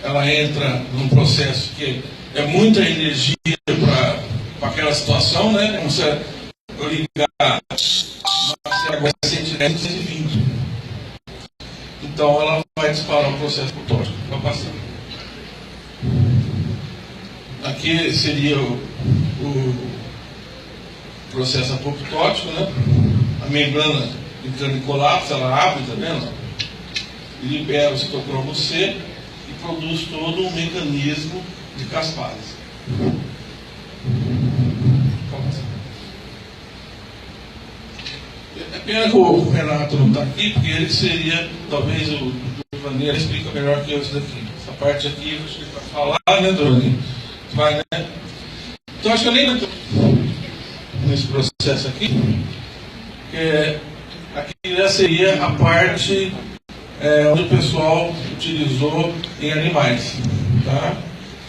[SPEAKER 6] ela entra num processo que é muita energia para aquela situação, né? Como se eu ligar uma célula 120. Então ela vai disparar o processo apoptótico. Vai passar. Aqui seria o processo apoptótico, né? A membrana entrando em colapso, ela abre, tá vendo? Libera o citocromo C e produz todo um mecanismo de caspase. É pena que o Renato não está aqui, porque ele seria, talvez o Vaneira explica melhor que eu isso daqui. Essa parte aqui, acho que ele vai falar, né, Doni? Vai, né? Então acho que eu nem estou nesse processo aqui, aqui já seria a parte onde o pessoal utilizou em animais, tá?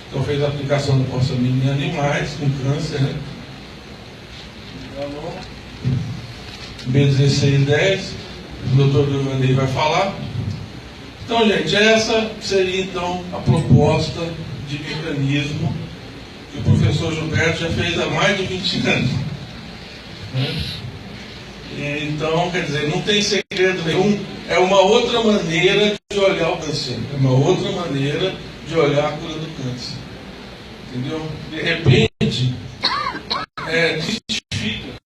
[SPEAKER 6] Então fez a aplicação da possamina em animais com câncer, né? B1610, o doutor Giovanni vai falar. Então, gente, essa seria então a proposta de mecanismo que o professor Gilberto já fez há mais de 20 anos. Então, quer dizer, não tem segredo nenhum, é uma outra maneira de olhar o câncer, é uma outra maneira de olhar a cura do câncer. Entendeu? De repente, desmistifica.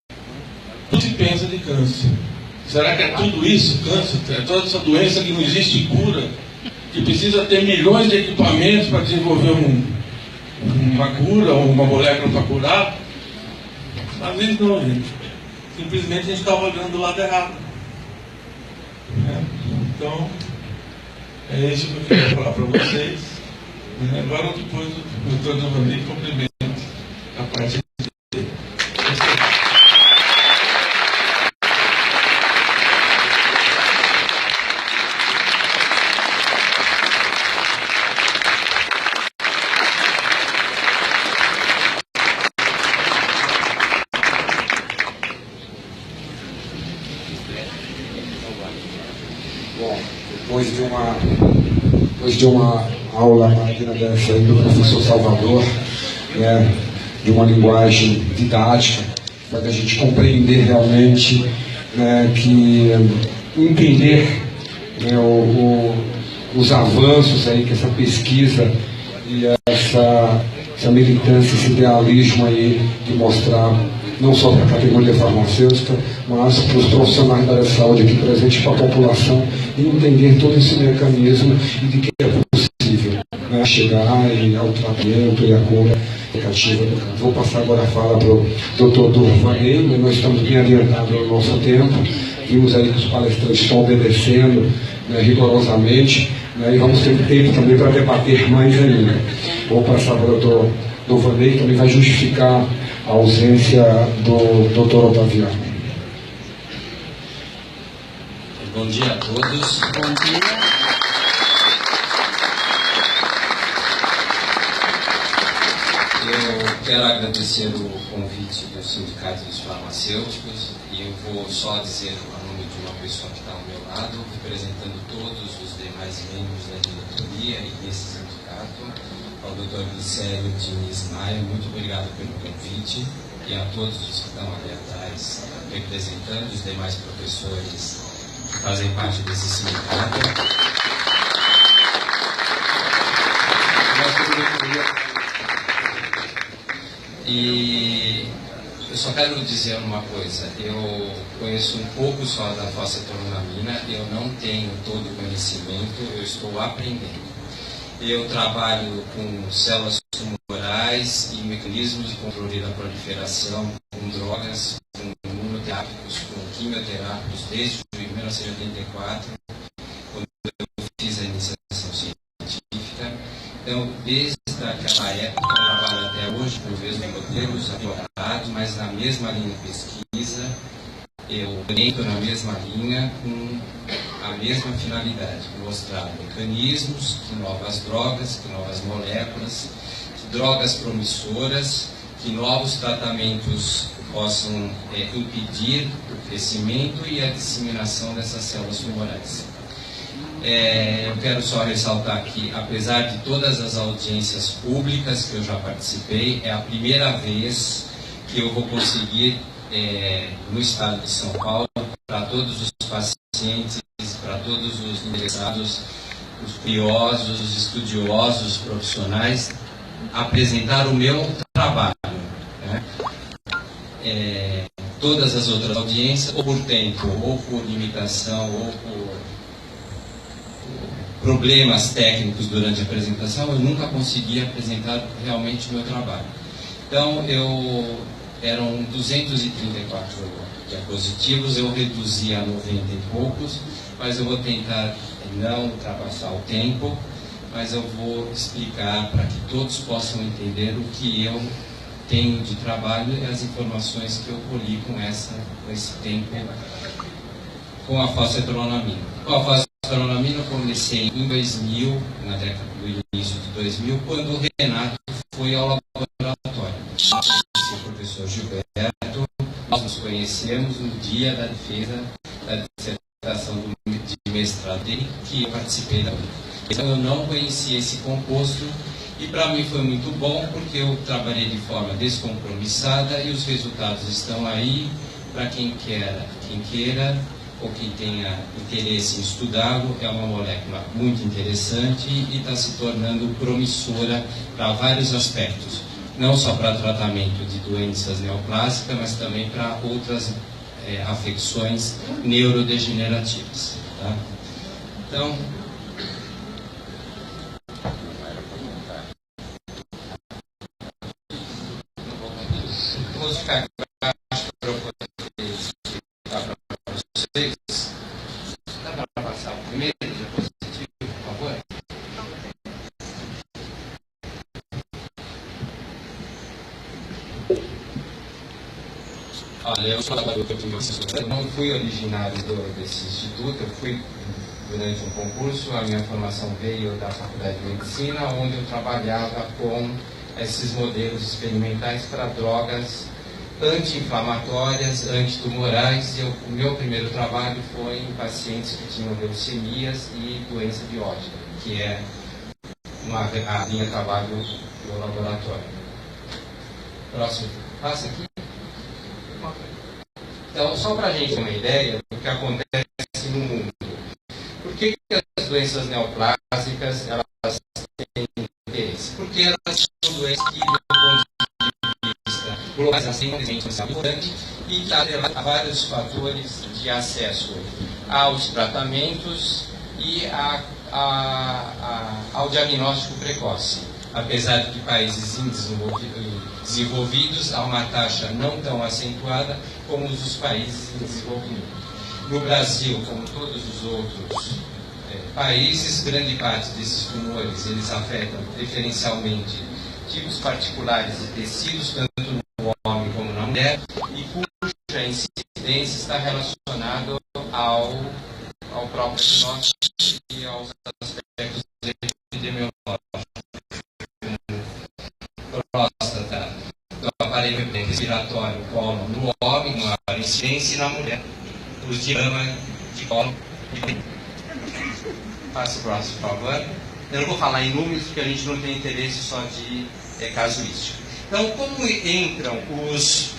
[SPEAKER 6] Tudo se pensa de câncer. Será que é tudo isso, câncer? É toda essa doença que não existe cura, que precisa ter milhões de equipamentos para desenvolver uma cura ou uma molécula para curar? Às vezes não, gente. Simplesmente a gente estava olhando do lado errado. Então, é isso que eu queria falar para vocês. Agora, depois, o doutor Giovanni complementa a parte dele.
[SPEAKER 4] Bom, depois de uma aula magna dessa aí do professor Salvador, de uma linguagem didática, para a gente compreender realmente, que entender os avanços aí que essa pesquisa e essa militância, esse idealismo aí de mostrar não só para a categoria farmacêutica, mas para os profissionais da área de saúde aqui presentes, para a população, e entender todo esse mecanismo e de que é possível chegar ao tratamento e a cura efetiva do câncer. Vou passar agora a fala para o doutor Durvanei, nós estamos bem adiantados no nosso tempo, vimos aí que os palestrantes estão obedecendo rigorosamente, e vamos ter tempo também para debater mais ainda. Vou passar para o doutor Durvanei, que também vai justificar a ausência do doutor Otaviano.
[SPEAKER 7] Bom dia a todos.
[SPEAKER 2] Bom dia.
[SPEAKER 7] Eu quero agradecer o convite do Sindicato dos Farmacêuticos e eu vou só dizer o nome de uma pessoa que está ao meu lado, representando todos os demais membros da diretoria e desse sindicato, ao Dr. Glicério Diniz Maia. Muito obrigado pelo convite, e a todos os que estão ali atrás, representando os demais professores que fazem parte desse sindicato. E eu só quero dizer uma coisa, eu conheço um pouco só da fosfetronamina, eu não tenho todo o conhecimento, eu estou aprendendo. Eu trabalho com células tumorais e mecanismos de controle da proliferação, com drogas, com imunoterápicos, com quimioterápicos, desde 1984, quando eu fiz a iniciação científica. Então, desde aquela época, eu trabalho até hoje com os mesmos modelos adorados, mas na mesma linha de pesquisa, eu entro na mesma linha com a mesma finalidade, mostrar mecanismos, que novas drogas, que novas moléculas, que drogas promissoras que novos tratamentos possam impedir o crescimento e a disseminação dessas células tumorais. Eu quero só ressaltar que, apesar de todas as audiências públicas que eu já participei, é a primeira vez que eu vou conseguir, no estado de São Paulo, para todos os pacientes, para todos os interessados, os curiosos, os estudiosos, os profissionais, apresentar o meu trabalho. Né? Todas as outras audiências, ou por tempo, ou por limitação, ou por problemas técnicos durante a apresentação, eu nunca consegui apresentar realmente o meu trabalho. Então, eram 234 diapositivos, eu reduzi a 90 e poucos, mas eu vou tentar não ultrapassar o tempo, mas eu vou explicar para que todos possam entender o que eu tenho de trabalho e as informações que eu colhi com esse tempo com a fosfetronamina. Com a fosfetronamina eu comecei em 2000, na década do início de 2000, quando o Renato foi ao laboratório. O professor Gilberto, nós nos conhecemos no dia da defesa da dissertação de mestrado dele, que eu participei da UNI. Então eu não conhecia esse composto e para mim foi muito bom porque eu trabalhei de forma descompromissada e os resultados estão aí para quem queira ou quem tenha interesse em estudá-lo. É uma molécula muito interessante e está se tornando promissora para vários aspectos, não só para tratamento de doenças neoplásicas, mas também para outras afecções neurodegenerativas. Tá? Então, vamos ficar baixo para eu poder explicar para vocês. Dá para passar o primeiro diapositivo, por favor? Olha, eu não fui originário desse instituto, eu fui durante um concurso, a minha formação veio da Faculdade de Medicina, onde eu trabalhava com esses modelos experimentais para drogas anti-inflamatórias, antitumorais, e o meu primeiro trabalho foi em pacientes que tinham leucemias e doença de Hodgkin, que é a linha de trabalho do laboratório. Próximo, passa aqui. Então, só para a gente ter uma ideia do que acontece no mundo. Por que as doenças neoplásicas elas têm interesse? Porque elas são doenças que, do ponto de vista global, têm um desenvolvimento importante e que há vários fatores de acesso aos tratamentos e ao diagnóstico precoce. Apesar de que países desenvolvidos há uma taxa não tão acentuada como os países em desenvolvimento. No Brasil, como todos os outros países, grande parte desses tumores eles afetam preferencialmente tipos particulares de tecidos, tanto no homem como na mulher, e cuja incidência está relacionada ao próprio diagnóstico e aos aspectos epidemiológicos. Próstata, do aparelho respiratório, colo no homem, uma incidência, e na mulher, os diagramas de colo e passa o próximo, por favor. Eu não vou falar em números, porque a gente não tem interesse só de casuística. Então, como entram os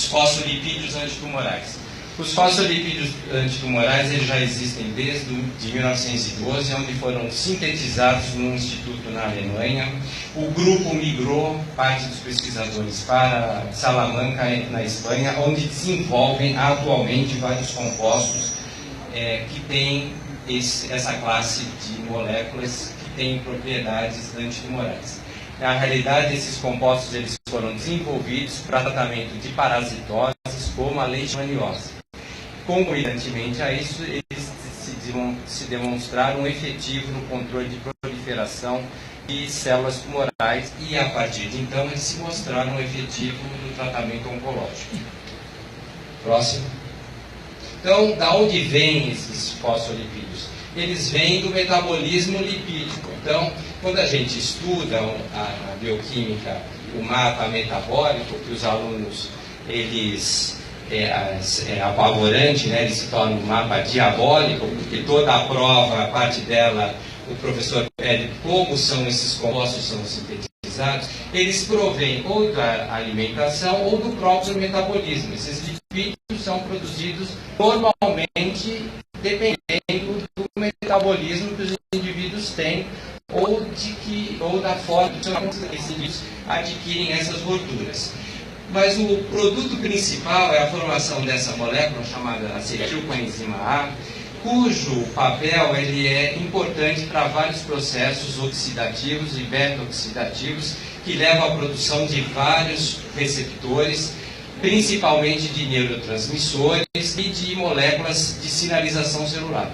[SPEAKER 7] fosfolipídios antitumorais? Os fosfolipídios antitumorais eles já existem desde 1912, onde foram sintetizados num instituto na Alemanha. O grupo migrou, parte dos pesquisadores, para Salamanca, na Espanha, onde desenvolvem atualmente vários compostos que têm essa classe de moléculas que têm propriedades antitumorais. Na realidade, esses compostos eles foram desenvolvidos para tratamento de parasitoses, como a leishmaniose. Concomitantemente a isso, eles se demonstraram efetivos no controle de proliferação de células tumorais e, a partir de então, eles se mostraram efetivos no tratamento oncológico. Próximo. Então, da onde vêm esses fosfolipídios? Eles vêm do metabolismo lipídico. Então, quando a gente estuda a bioquímica o mapa metabólico, que os alunos, eles, é apavorante, né? Ele se torna um mapa diabólico, porque toda a prova, a parte dela, o professor pede como são esses compostos são sintetizados, eles provêm ou da alimentação ou do próprio metabolismo. Esses lipídios são produzidos normalmente dependendo do metabolismo que os indivíduos têm ou da forma que esses indivíduos adquirem essas gorduras. Mas o produto principal é a formação dessa molécula chamada acetilcoenzima A, cujo papel ele é importante para vários processos oxidativos e beta-oxidativos que levam à produção de vários receptores, principalmente de neurotransmissores e de moléculas de sinalização celular.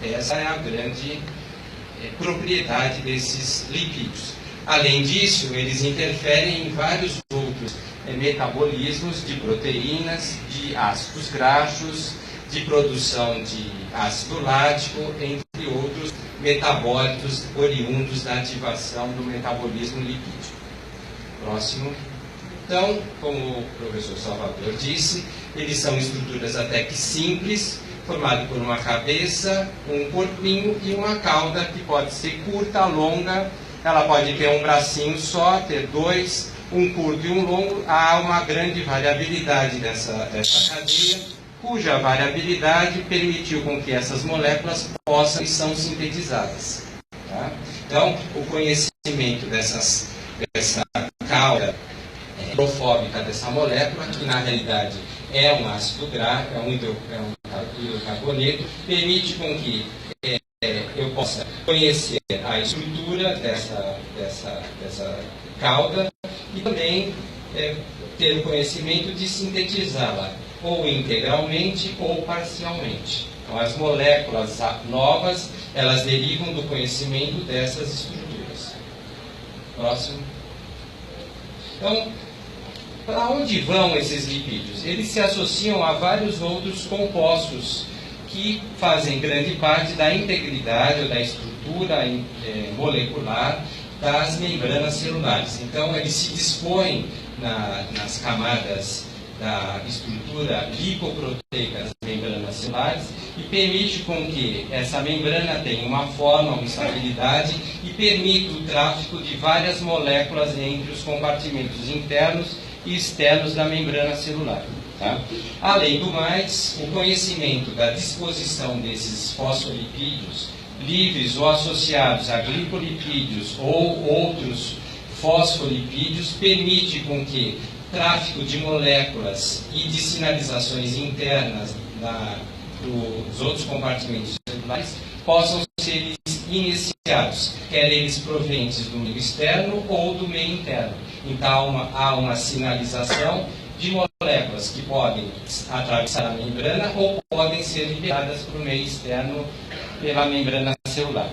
[SPEAKER 7] Essa é a grande propriedade desses lipídios. Além disso, eles interferem em vários outros metabolismos de proteínas, de ácidos graxos, de produção de ácido lático, entre outros metabólitos oriundos da ativação do metabolismo lipídico. Próximo. Então, como o professor Salvador disse, eles são estruturas até que simples, formadas por uma cabeça, um corpinho e uma cauda que pode ser curta, longa. Ela pode ter um bracinho só, ter dois, um curto e um longo. Há uma grande variabilidade dessa cadeia, cuja variabilidade permitiu com que essas moléculas possam e são sintetizadas. Tá? Então, o conhecimento dessa cauda hidrofóbica dessa molécula, que na realidade é um ácido graxo, é um hidrocarboneto, permite com que eu possa conhecer a estrutura dessa cauda e também ter o conhecimento de sintetizá-la, ou integralmente ou parcialmente. Então, as moléculas novas, elas derivam do conhecimento dessas estruturas. Próximo. Então, para onde vão esses lipídios? Eles se associam a vários outros compostos que fazem grande parte da integridade ou da estrutura molecular das membranas celulares. Então, eles se dispõem nas camadas da estrutura lipoproteica das membranas celulares e permite com que essa membrana tenha uma forma, uma estabilidade e permita o tráfego de várias moléculas entre os compartimentos internos e externos da membrana celular. Tá? Além do mais, o conhecimento da disposição desses fosfolipídios livres ou associados a glicolipídios ou outros fosfolipídios permite com que tráfego de moléculas e de sinalizações internas dos outros compartimentos celulares possam ser iniciados, quer eles provenientes do meio externo ou do meio interno. Então há uma sinalização de moléculas que podem atravessar a membrana ou podem ser liberadas para o meio externo pela membrana celular.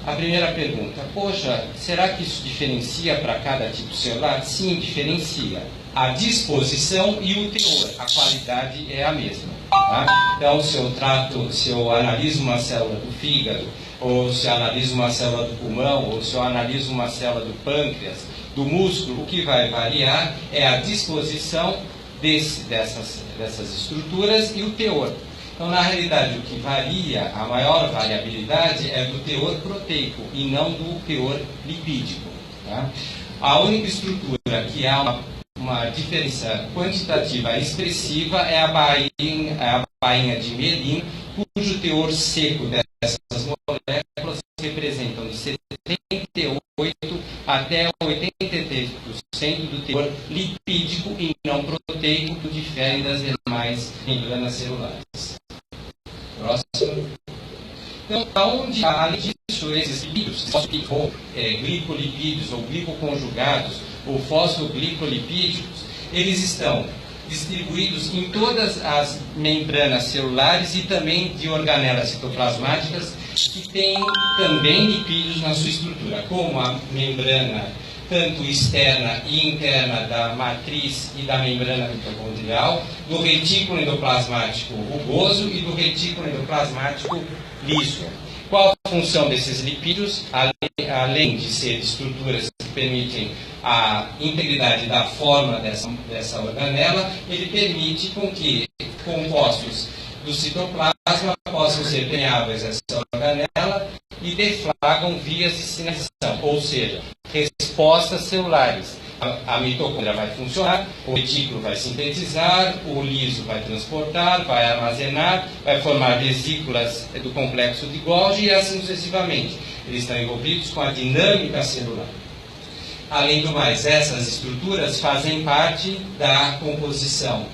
[SPEAKER 7] A primeira pergunta, poxa, será que isso diferencia para cada tipo celular? Sim, diferencia. A disposição e o teor, a qualidade é a mesma. Tá? Então, se eu analiso uma célula do fígado, ou se eu analiso uma célula do pulmão, ou se eu analiso uma célula do pâncreas, do músculo, o que vai variar é a disposição dessas estruturas e o teor. Então, na realidade, o que varia, a maior variabilidade é do teor proteico e não do teor lipídico. Tá? A única estrutura que há uma diferença quantitativa expressiva é a bainha de mielina, cujo teor seco dessas moléculas representam de 78% até 83% do teor lipídico e não proteico, que difere das demais membranas celulares. Próximo. Então, aonde, além disso, esses lipídios, glicolipídios ou glicoconjugados ou fosfoglicolipídios, eles estão distribuídos em todas as membranas celulares e também de organelas citoplasmáticas que têm também lipídios na sua estrutura, como a membrana tanto externa e interna da matriz e da membrana mitocondrial, do retículo endoplasmático rugoso e do retículo endoplasmático liso. Qual função desses lipídios, além de ser estruturas que permitem a integridade da forma dessa organela, ele permite com que compostos do citoplasma possam ser permeáveis a essa organela e deflagram vias de sinalização, ou seja, respostas celulares. A mitocôndria vai funcionar, o retículo vai sintetizar, o liso vai transportar, vai armazenar, vai formar vesículas do complexo de Golgi e assim sucessivamente. Eles estão envolvidos com a dinâmica celular. Além do mais, essas estruturas fazem parte da composição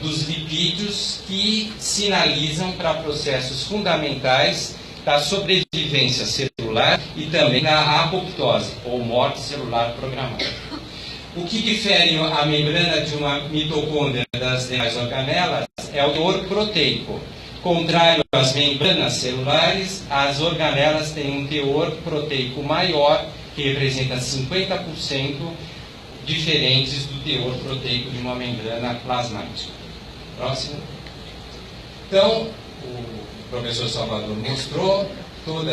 [SPEAKER 7] dos lipídios que sinalizam para processos fundamentais da sobrevivência celular e também da apoptose, ou morte celular programada. O que difere a membrana de uma mitocôndria das demais organelas é o teor proteico. Contrário às membranas celulares, as organelas têm um teor proteico maior, que representa 50%, diferentes do teor proteico de uma membrana plasmática. Próximo. Então, o professor Salvador mostrou todos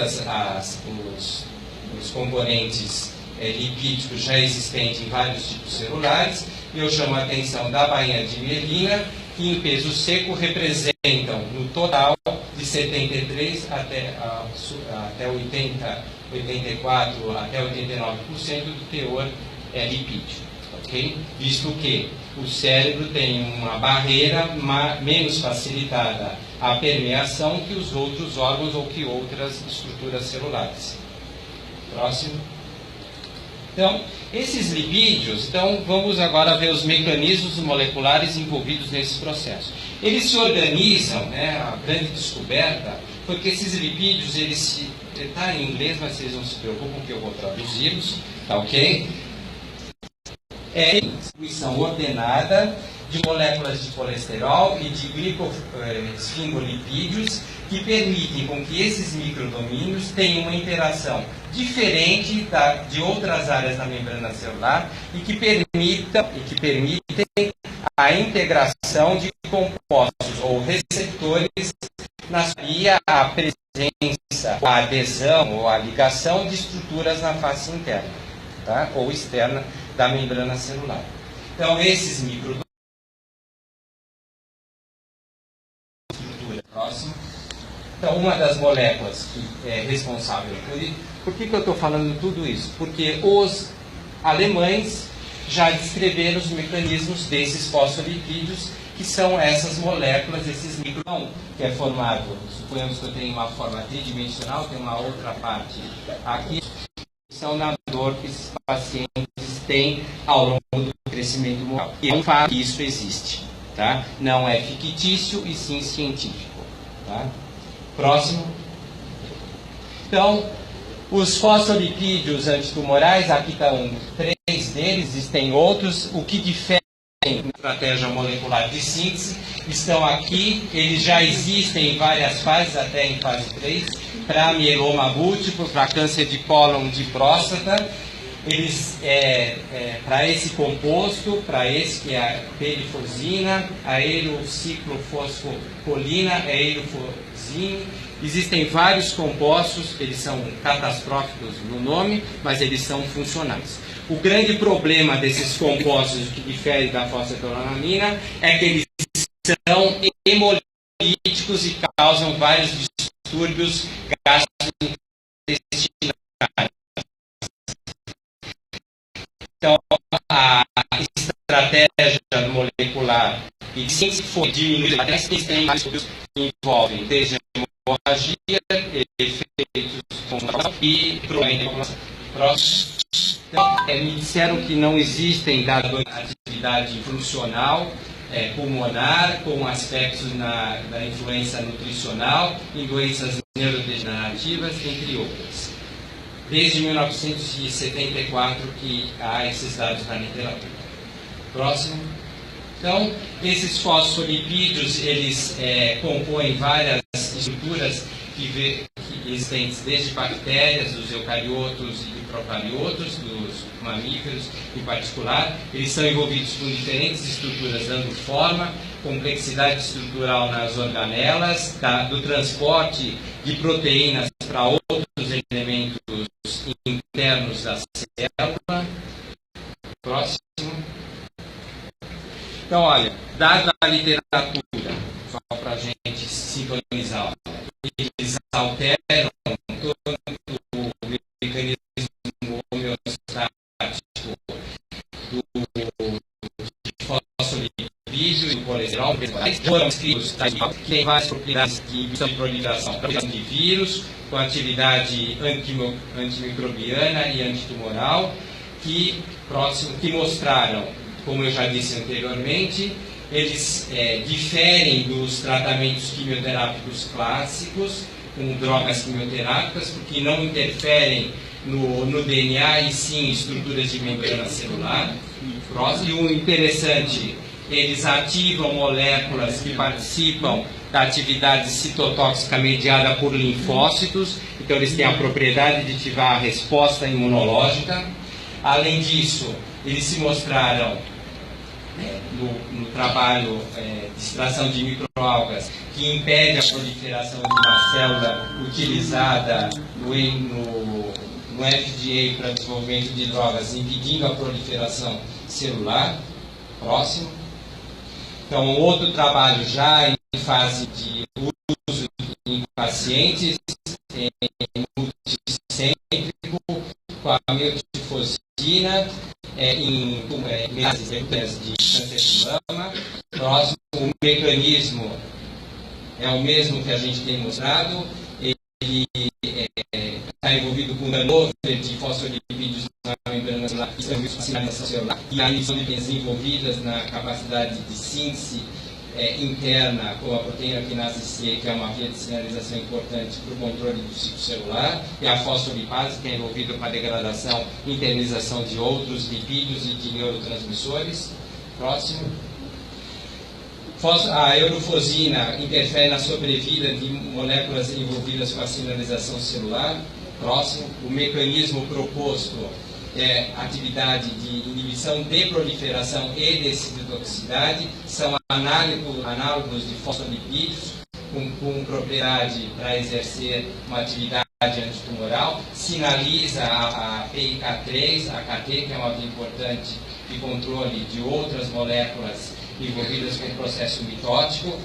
[SPEAKER 7] os componentes lipídicos já existentes em vários tipos celulares. Eu chamo a atenção da bainha de mielina, que em peso seco representam no total de 73 até 80, 84 até 89% do teor lipídico. Okay? Visto que o cérebro tem uma barreira menos facilitada à permeação que os outros órgãos ou que outras estruturas celulares. Próximo. Então, esses lipídios, vamos agora ver os mecanismos moleculares envolvidos nesse processo. Eles se organizam, a grande descoberta foi que esses lipídios, está em inglês, mas vocês não se preocupem que eu vou traduzi-los, tá ok? É uma distribuição ordenada de moléculas de colesterol e de glicosfingolipídios que permitem com que esses microdomínios tenham uma interação diferente de outras áreas da membrana celular e que permitem a integração de compostos ou receptores via a presença, a adesão ou a ligação de estruturas na face interna, tá? Ou externa da membrana celular. Então, esses microdomínios. Próximo. Então, uma das moléculas que é responsável por que eu estou falando tudo isso? Porque os alemães já descreveram os mecanismos desses fosfolipídios, que são essas moléculas, esses microdomínios, que é formado, suponhamos que eu tenho uma forma tridimensional, tem uma outra parte aqui, são na dor que esses pacientes têm ao longo do crescimento moral. E é um fato que isso existe, tá? Não é fictício e sim científico. Tá? Próximo. Então, os fosfolipídios antitumorais, aqui estão 3 deles, existem outros. O que difere na estratégia molecular de síntese estão aqui, eles já existem em várias fases, até em fase 3, para mieloma múltiplo, para câncer de cólon de próstata. Eles, para esse composto, para esse que é a perifosina, a aerociclofosfolina, a aerofosine, existem vários compostos, eles são catastróficos no nome, mas eles são funcionais. O grande problema desses compostos que diferem da fosfetanolamina é que eles são hemolíticos e causam vários distúrbios gastrointestinais. Então, a estratégia molecular e se for diminuir a tem mais que envolvem desde hemorragia, efeitos e problemas próximos. Então, me disseram que não existem dados de atividade funcional pulmonar com aspectos da influência nutricional em doenças neurodegenerativas, entre outras. Desde 1974 que há esses dados na literatura. Próximo. Então, esses fosfolipídios, eles compõem várias estruturas existentes desde bactérias, dos eucariotos e procariotos, dos mamíferos em particular. Eles são envolvidos com diferentes estruturas, dando forma, complexidade estrutural nas organelas, do transporte de proteínas para outros elementos internos da célula. Próximo. Então, olha, dado a literatura, só para a gente sintonizar, eles alteram todo o mecanismo homeostático do fosfolipídio e do colesterol, foram escritos que tem várias propriedades de inibição de proliferação de vírus, com atividade antimicrobiana e antitumoral, que mostraram, como eu já disse anteriormente, eles diferem dos tratamentos quimioterápicos clássicos, com drogas quimioterápicas, porque não interferem no DNA e sim em estruturas de membrana celular. E o interessante, eles ativam moléculas que participam da atividade citotóxica mediada por linfócitos, então eles têm a propriedade de ativar a resposta imunológica. Além disso, eles se mostraram no trabalho de extração de microalgas, que impede a proliferação de uma célula utilizada no FDA para desenvolvimento de drogas, impedindo a proliferação celular. Próximo. Então, outro trabalho já em fase de uso em pacientes, multicêntrico, com a miltifosina, em meses de câncer de mama. Próximo, o mecanismo é o mesmo que a gente tem mostrado. Ele está envolvido com turnover de fosfolipídios na membrana celular e sinalização celular, e aí são desenvolvidas na capacidade de síntese interna, como a proteína quinase C, que é uma via de sinalização importante para o controle do ciclo celular, e a fosfolipase, que é envolvida com a degradação e internização de outros lipídios e de neurotransmissores. Próximo. A eurofosina interfere na sobrevida de moléculas envolvidas com a sinalização celular. Próximo. O mecanismo proposto é atividade de inibição de proliferação e de citotoxicidade, são análogos de fosfolipídios com propriedade para exercer uma atividade antitumoral, sinaliza a PIK3, a KT, que é uma via importante de controle de outras moléculas envolvidas com o processo mitótico,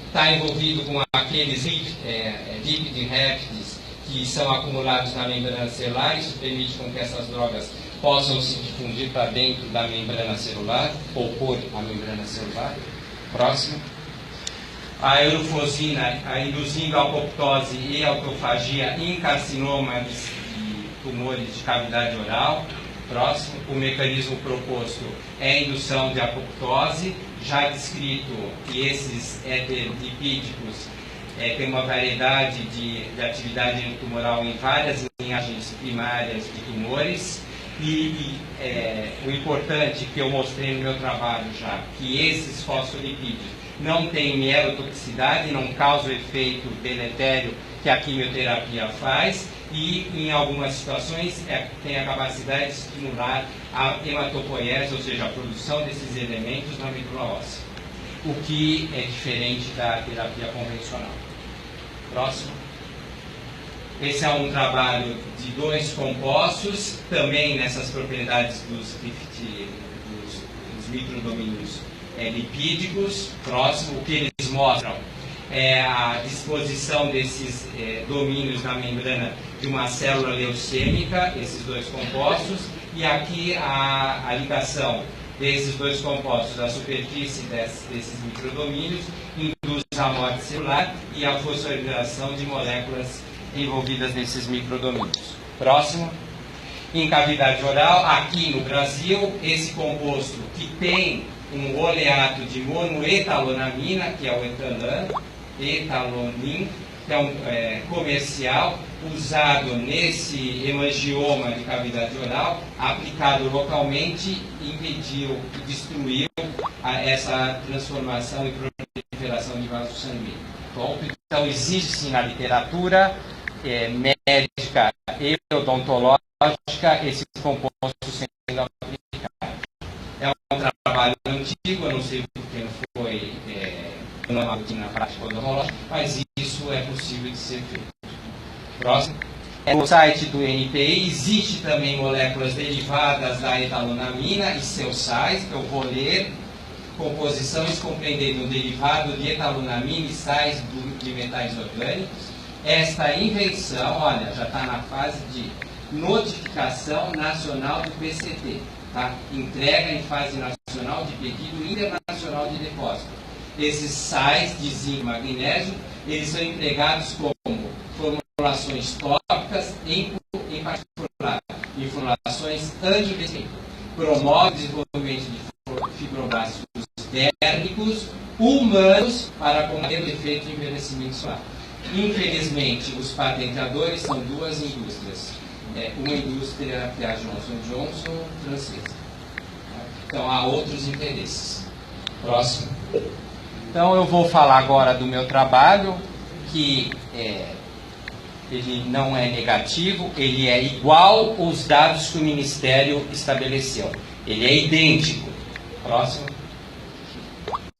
[SPEAKER 7] está envolvido com aqueles lipid réptides que são acumulados na membrana celular. Isso permite com que essas drogas possam se difundir para dentro da membrana celular ou por a membrana celular. Próximo. A eurofosina, induzindo a apoptose e autofagia em carcinoma de tumores de cavidade oral. Próximo. O mecanismo proposto é a indução de apoptose, já descrito que esses heterolipídicos têm uma variedade de atividade tumoral em várias linhagens primárias de tumores. O importante que eu mostrei no meu trabalho já, que esses fosfolipídios não têm mielotoxicidade, não causam o efeito deletério que a quimioterapia faz, e em algumas situações tem a capacidade de estimular a hematopoiese, ou seja, a produção desses elementos na medula óssea, o que é diferente da terapia convencional. Próximo. Esse é um trabalho de 2 compostos, também nessas propriedades dos microdomínios lipídicos. Próximo, o que eles mostram é a disposição desses domínios na membrana de uma célula leucêmica, esses 2 compostos, e aqui a ligação desses 2 compostos à superfície desses microdomínios induz a morte celular e a fosforilação de moléculas envolvidas nesses microdomínios. Próximo. Em cavidade oral, aqui no Brasil, esse composto que tem um oleato de monoetalonamina, que é o etalonin, que é um comercial, usado nesse hemangioma de cavidade oral, aplicado localmente, impediu e destruiu essa transformação e proliferação de vasos sanguíneos. Então, existe sim na literatura médica e odontológica esse composto sendo aplicado. É um trabalho antigo, eu não sei porque não foi na prática odontológica, mas isso é possível de ser feito. Próximo. No site do NPI existe também moléculas derivadas da etalonamina e seus sais. Eu vou ler: composições compreendendo um derivado de etalonamina e sais de metais orgânicos. Esta invenção, olha, já está na fase de notificação nacional do PCT, tá? Entrega em fase nacional de pedido internacional de depósito. Esses sais de zinco e magnésio, eles são empregados como formulações tópicas, em particular em formulações anti-envelhecimento. Promove o desenvolvimento de fibroblastos térmicos humanos para combater o efeito de envelhecimento solar. Infelizmente, os patenteadores são duas indústrias. Uma indústria que é a Johnson & Johnson, francesa. Então, há outros interesses. Próximo. Então, eu vou falar agora do meu trabalho, que ele não é negativo, ele é igual aos dados que o Ministério estabeleceu. Ele é idêntico. Próximo.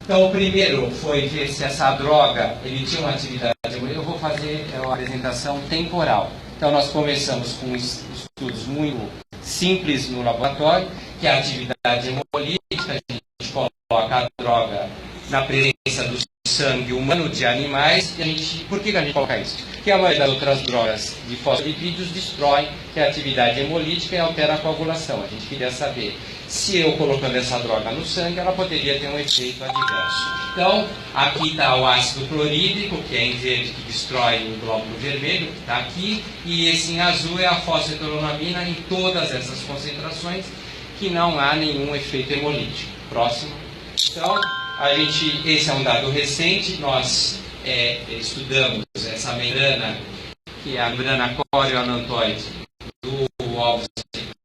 [SPEAKER 7] Então, o primeiro foi ver se essa droga ele tinha uma atividade. Eu vou fazer uma apresentação temporal. Então, nós começamos com estudos muito simples no laboratório, que é a atividade hemolítica. A gente coloca a droga na presença do sangue humano de animais. E por que a gente coloca isso? Porque a maioria das outras drogas de fosfolipídios destroem a atividade hemolítica e altera a coagulação. A gente queria saber se eu colocando essa droga no sangue, ela poderia ter um efeito adverso. Então, aqui está o ácido clorídrico, que é em verde, que destrói o glóbulo vermelho, que está aqui, e esse em azul é a fosfetolonamina em todas essas concentrações, que não há nenhum efeito hemolítico. Próximo. Então, esse é um dado recente, nós estudamos essa membrana, que é a membrana coreo-anantoide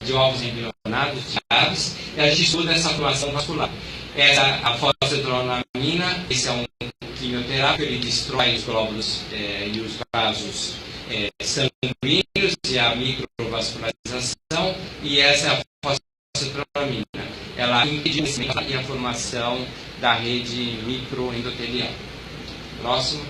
[SPEAKER 7] de ovos embrionados de aves, e a gente estuda essa formação vascular. A fosfetolonamina, esse é um quimioterápico, ele destrói os glóbulos e os vasos sanguíneos e a microvascularização, e essa é a fosfetolonamina. Ela impede a formação da rede microendotelial. Próximo.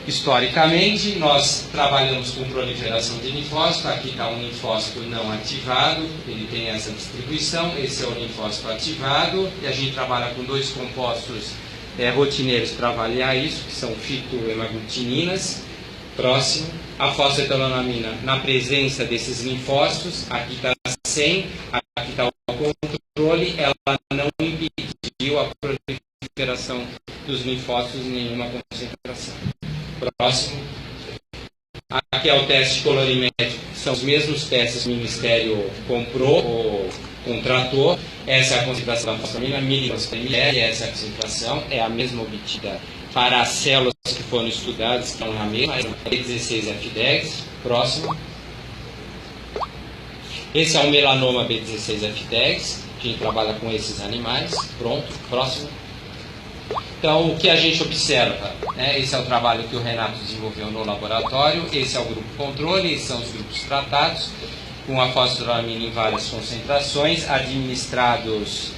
[SPEAKER 7] Historicamente, nós trabalhamos com proliferação de linfócito. Aqui está um linfócito não ativado, ele tem essa distribuição. Esse é o linfócito ativado, e a gente trabalha com dois compostos rotineiros para avaliar isso, que são fitoemaglutininas. Próximo. A fosfetolonamina na presença desses linfócitos, aqui está 100, aqui está o controle, ela não impediu a proliferação dos linfócitos em nenhuma concentração. Próximo. Aqui é o teste colorimétrico, são os mesmos testes que o Ministério comprou ou contratou. Essa é a concentração da fosfamina, miligramas por ml, essa é a concentração, é a mesma obtida para as células que foram estudadas, que estão na mesma, B16F10. Próximo. Esse é o melanoma B16F10, a gente trabalha com esses animais. Pronto, próximo. Então, o que a gente observa, esse é o trabalho que o Renato desenvolveu no laboratório, esse é o grupo controle, esses são os grupos tratados, com a fosfetolonamina em várias concentrações, administrados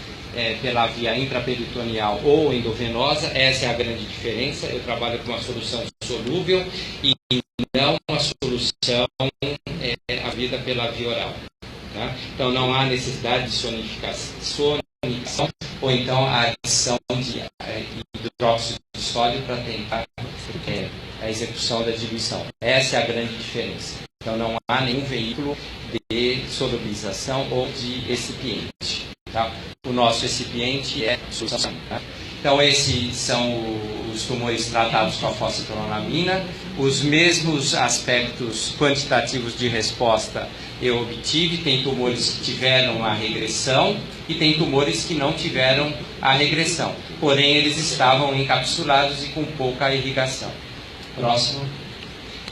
[SPEAKER 7] pela via intraperitoneal ou endovenosa. Essa é a grande diferença. Eu trabalho com uma solução solúvel e não uma solução havida pela via oral. Tá? Então, não há necessidade de sonificação ou então a adição de hidróxido de sódio para tentar a execução da diluição. Essa é a grande diferença. Então, não há nenhum veículo de solubilização ou de excipiente. Tá? O nosso excipiente é solução. Tá? Então, esses são os tumores tratados com a fosfetolonamina. Os mesmos aspectos quantitativos de resposta eu obtive. Tem tumores que tiveram a regressão e tem tumores que não tiveram a regressão. Porém, eles estavam encapsulados e com pouca irrigação. Próximo.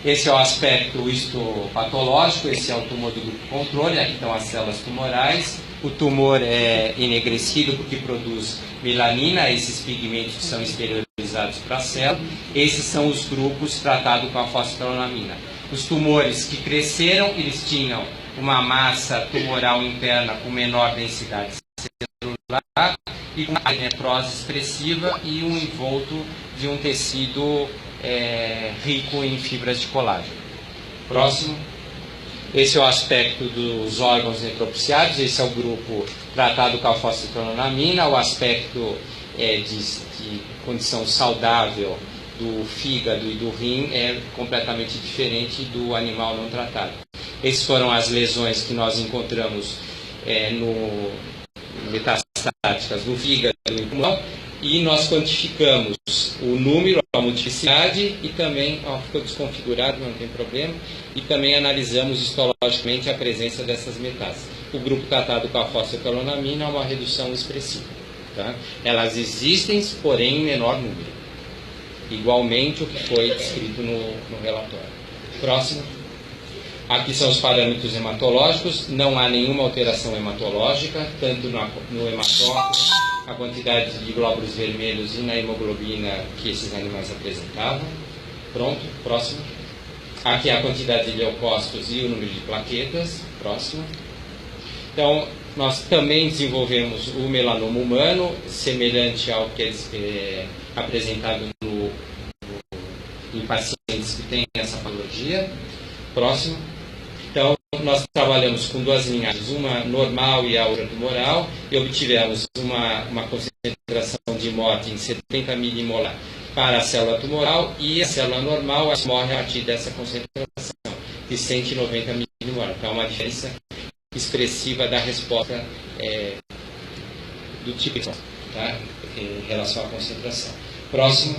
[SPEAKER 7] Esse é o aspecto histopatológico, esse é o tumor do grupo controle, aqui estão as células tumorais. O tumor é enegrecido porque produz melanina, esses pigmentos que são exteriorizados para a célula. Esses são os grupos tratados com a fosfetolonamina. Os tumores que cresceram, eles tinham uma massa tumoral interna com menor densidade celular e com uma necrose expressiva e um envolto de um tecido rico em fibras de colágeno. Próximo. Esse é o aspecto dos órgãos necropsiados, esse é o grupo tratado com a fosfetronamina, o aspecto de condição saudável do fígado e do rim é completamente diferente do animal não tratado. Essas foram as lesões que nós encontramos metastáticas no fígado e no pulmão, e nós quantificamos o número, a multiplicidade, e também, ficou desconfigurado, não tem problema, e também analisamos histologicamente a presença dessas metástases. O grupo tratado com a fosfetronamina é uma redução expressiva. Tá? Elas existem, porém em menor número. Igualmente o que foi descrito no relatório. Próximo. Aqui são os parâmetros hematológicos, não há nenhuma alteração hematológica, tanto no hematócrito, a quantidade de glóbulos vermelhos e na hemoglobina que esses animais apresentavam. Pronto, próximo. Aqui a quantidade de leucócitos e o número de plaquetas. Próximo. Então, nós também desenvolvemos o melanoma humano, semelhante ao que é apresentado em pacientes que têm essa patologia. Próximo. Então, nós trabalhamos com duas linhagens, uma normal e a outra tumoral, e obtivemos uma concentração de morte em 70 milimolar para a célula tumoral, e a célula normal morre a partir dessa concentração de 190 milimolar. Então, é uma diferença expressiva da resposta do tipo, tá? Em relação à concentração. Próximo.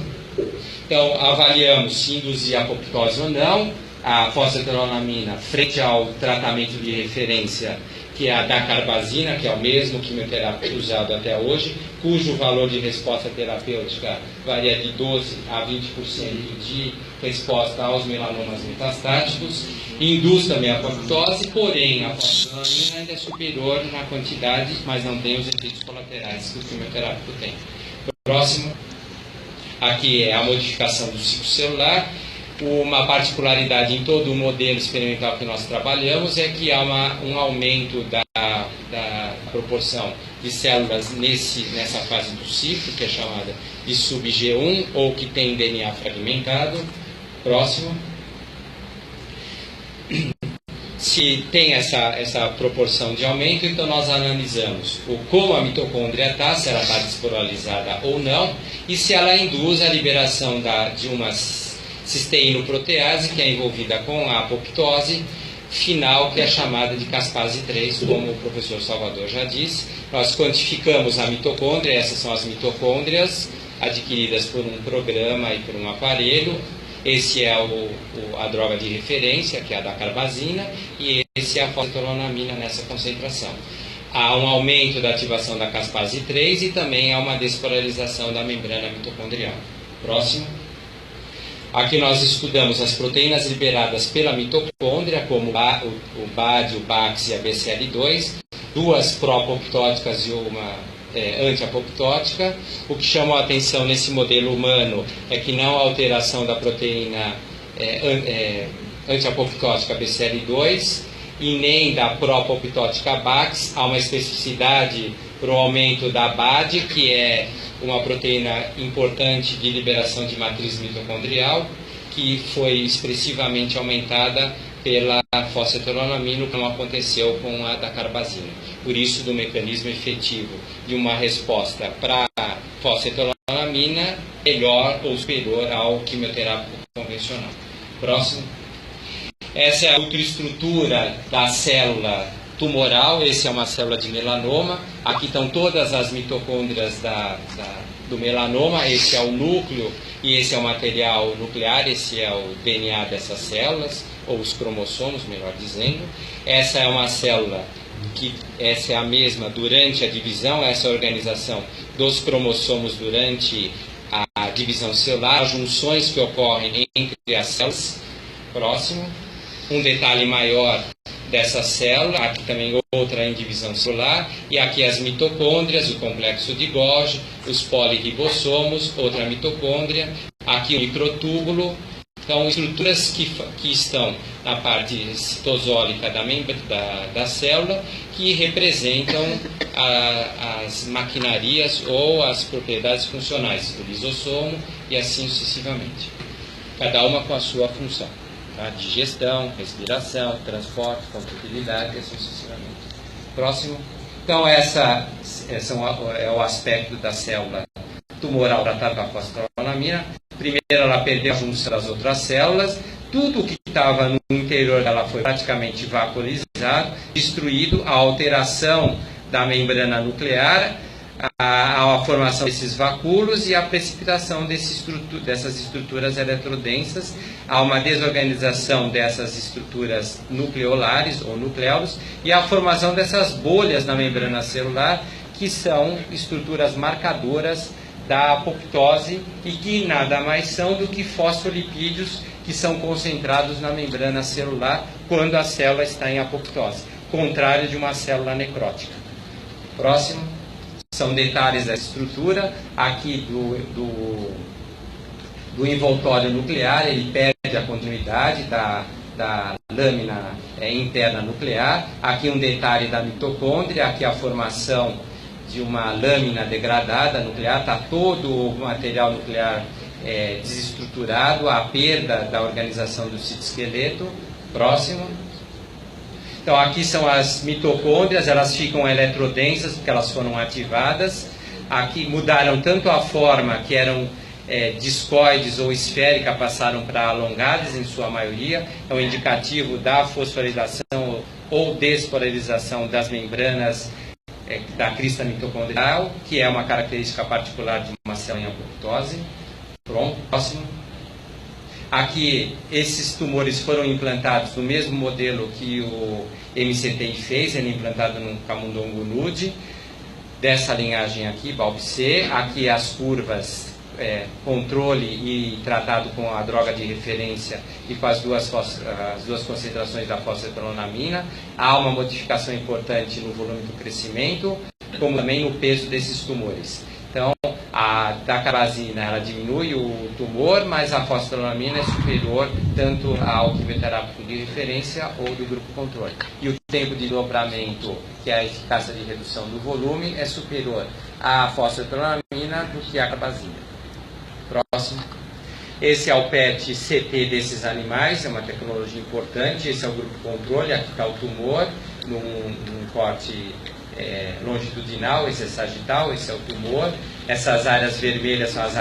[SPEAKER 7] Então, avaliamos se induzir apoptose ou não. A fosfetronamina frente ao tratamento de referência, que é a dacarbazina, que é o mesmo quimioterápico usado até hoje, cujo valor de resposta terapêutica varia de 12% a 20% de resposta aos melanomas metastáticos. Induz também a apoptose, porém a fosfetronamina ainda é superior na quantidade, mas não tem os efeitos colaterais que o quimioterápico tem. Próximo. Aqui é a modificação do ciclo celular. Uma particularidade em todo o modelo experimental que nós trabalhamos é que há um aumento da proporção de células nessa fase do ciclo, que é chamada de sub-G1, ou que tem DNA fragmentado. Próximo. Se tem essa proporção de aumento, então nós analisamos como a mitocôndria está, se ela está despolarizada ou não, e se ela induz a liberação de uma cisteínoprotease, que é envolvida com a apoptose final, que é chamada de caspase 3, como o professor Salvador já disse. Nós quantificamos a mitocôndria, essas são as mitocôndrias adquiridas por um programa e por um aparelho. Esse é a droga de referência, que é a dacarbazina, e esse é a fosfetronamina nessa concentração. Há um aumento da ativação da caspase 3 e também há uma despolarização da membrana mitocondrial. Próximo. Aqui nós estudamos as proteínas liberadas pela mitocôndria, como o BAD, o BAX e a BCL2, duas pró-apoptóticas e uma anti-apoptótica. O que chamou a atenção nesse modelo humano é que não há alteração da proteína anti-apoptótica BCL2 e nem da pró-apoptótica BAX. Há uma especificidade para o aumento da BAD, que é uma proteína importante de liberação de matriz mitocondrial, que foi expressivamente aumentada pela fosfetronamina, que não aconteceu com a dacarbazina. Por isso, do mecanismo efetivo de uma resposta para a fosfetronamina melhor ou superior ao quimioterápico convencional. Próximo. Essa é a ultraestrutura da célula tumoral. Essa é uma célula de melanoma. Aqui estão todas as mitocôndrias do melanoma. Esse é o núcleo e esse é o material nuclear. Esse é o DNA dessas células, ou os cromossomos, melhor dizendo. Essa é uma célula essa é a mesma durante a divisão, essa organização dos cromossomos durante a divisão celular, as junções que ocorrem entre as células. Próximo. Um detalhe maior dessa célula, aqui também outra em divisão celular, e aqui as mitocôndrias, o complexo de Golgi, os poliribossomos, outra mitocôndria, aqui o microtúbulo. Então, estruturas que estão na parte citosólica da célula, que representam as maquinarias ou as propriedades funcionais do lisossomo e assim sucessivamente. cada uma com a sua função, tá? Digestão, respiração, transporte, contratilidade e assim sucessivamente. Próximo. Então, é o aspecto da célula tumoral tratada com a fosforolamina. Primeiro, ela perdeu a junção das outras células. Tudo que estava no interior dela foi praticamente vaporizado, destruído. A alteração da membrana nuclear, a formação desses vacúolos e a precipitação dessas estruturas eletrodensas. Há uma desorganização dessas estruturas nucleolares ou nucleolos e a formação dessas bolhas na membrana celular, que são estruturas marcadoras da apoptose e que nada mais são do que fosfolipídios que são concentrados na membrana celular quando a célula está em apoptose, contrário de uma célula necrótica. Próximo. São detalhes da estrutura, aqui do envoltório nuclear. Ele perde a continuidade da lâmina interna nuclear. Aqui um detalhe da mitocôndria, aqui a formação de uma lâmina degradada nuclear, está todo o material nuclear desestruturado, a perda da organização do citoesqueleto. Próximo. Então, aqui são as mitocôndrias, elas ficam eletrodensas porque elas foram ativadas. Aqui mudaram tanto a forma, que eram discoides ou esférica, passaram para alongadas em sua maioria. É um indicativo da fosforilação ou despolarização das membranas da crista mitocondrial, que é uma característica particular de uma célula em apoptose. Pronto, próximo. Aqui, esses tumores foram implantados no mesmo modelo que o MCTI fez, ele é implantado no camundongo nude, dessa linhagem aqui, BALB-C. Aqui as curvas, controle e tratado com a droga de referência e com as duas concentrações da fosfetronamina. Há uma modificação importante no volume do crescimento, como também no peso desses tumores. Então, a dacarbazina, ela diminui o tumor, mas a fosforolamina é superior tanto ao quimioterápico de referência ou do grupo controle. E o tempo de dobramento, que é a eficácia de redução do volume, é superior à fosforolamina do que à carbazina. Próximo. Esse é o PET-CT desses animais, é uma tecnologia importante. Esse é o grupo controle, aqui está o tumor, num corte longitudinal, esse é sagital, esse é o tumor. Essas áreas vermelhas são as áreas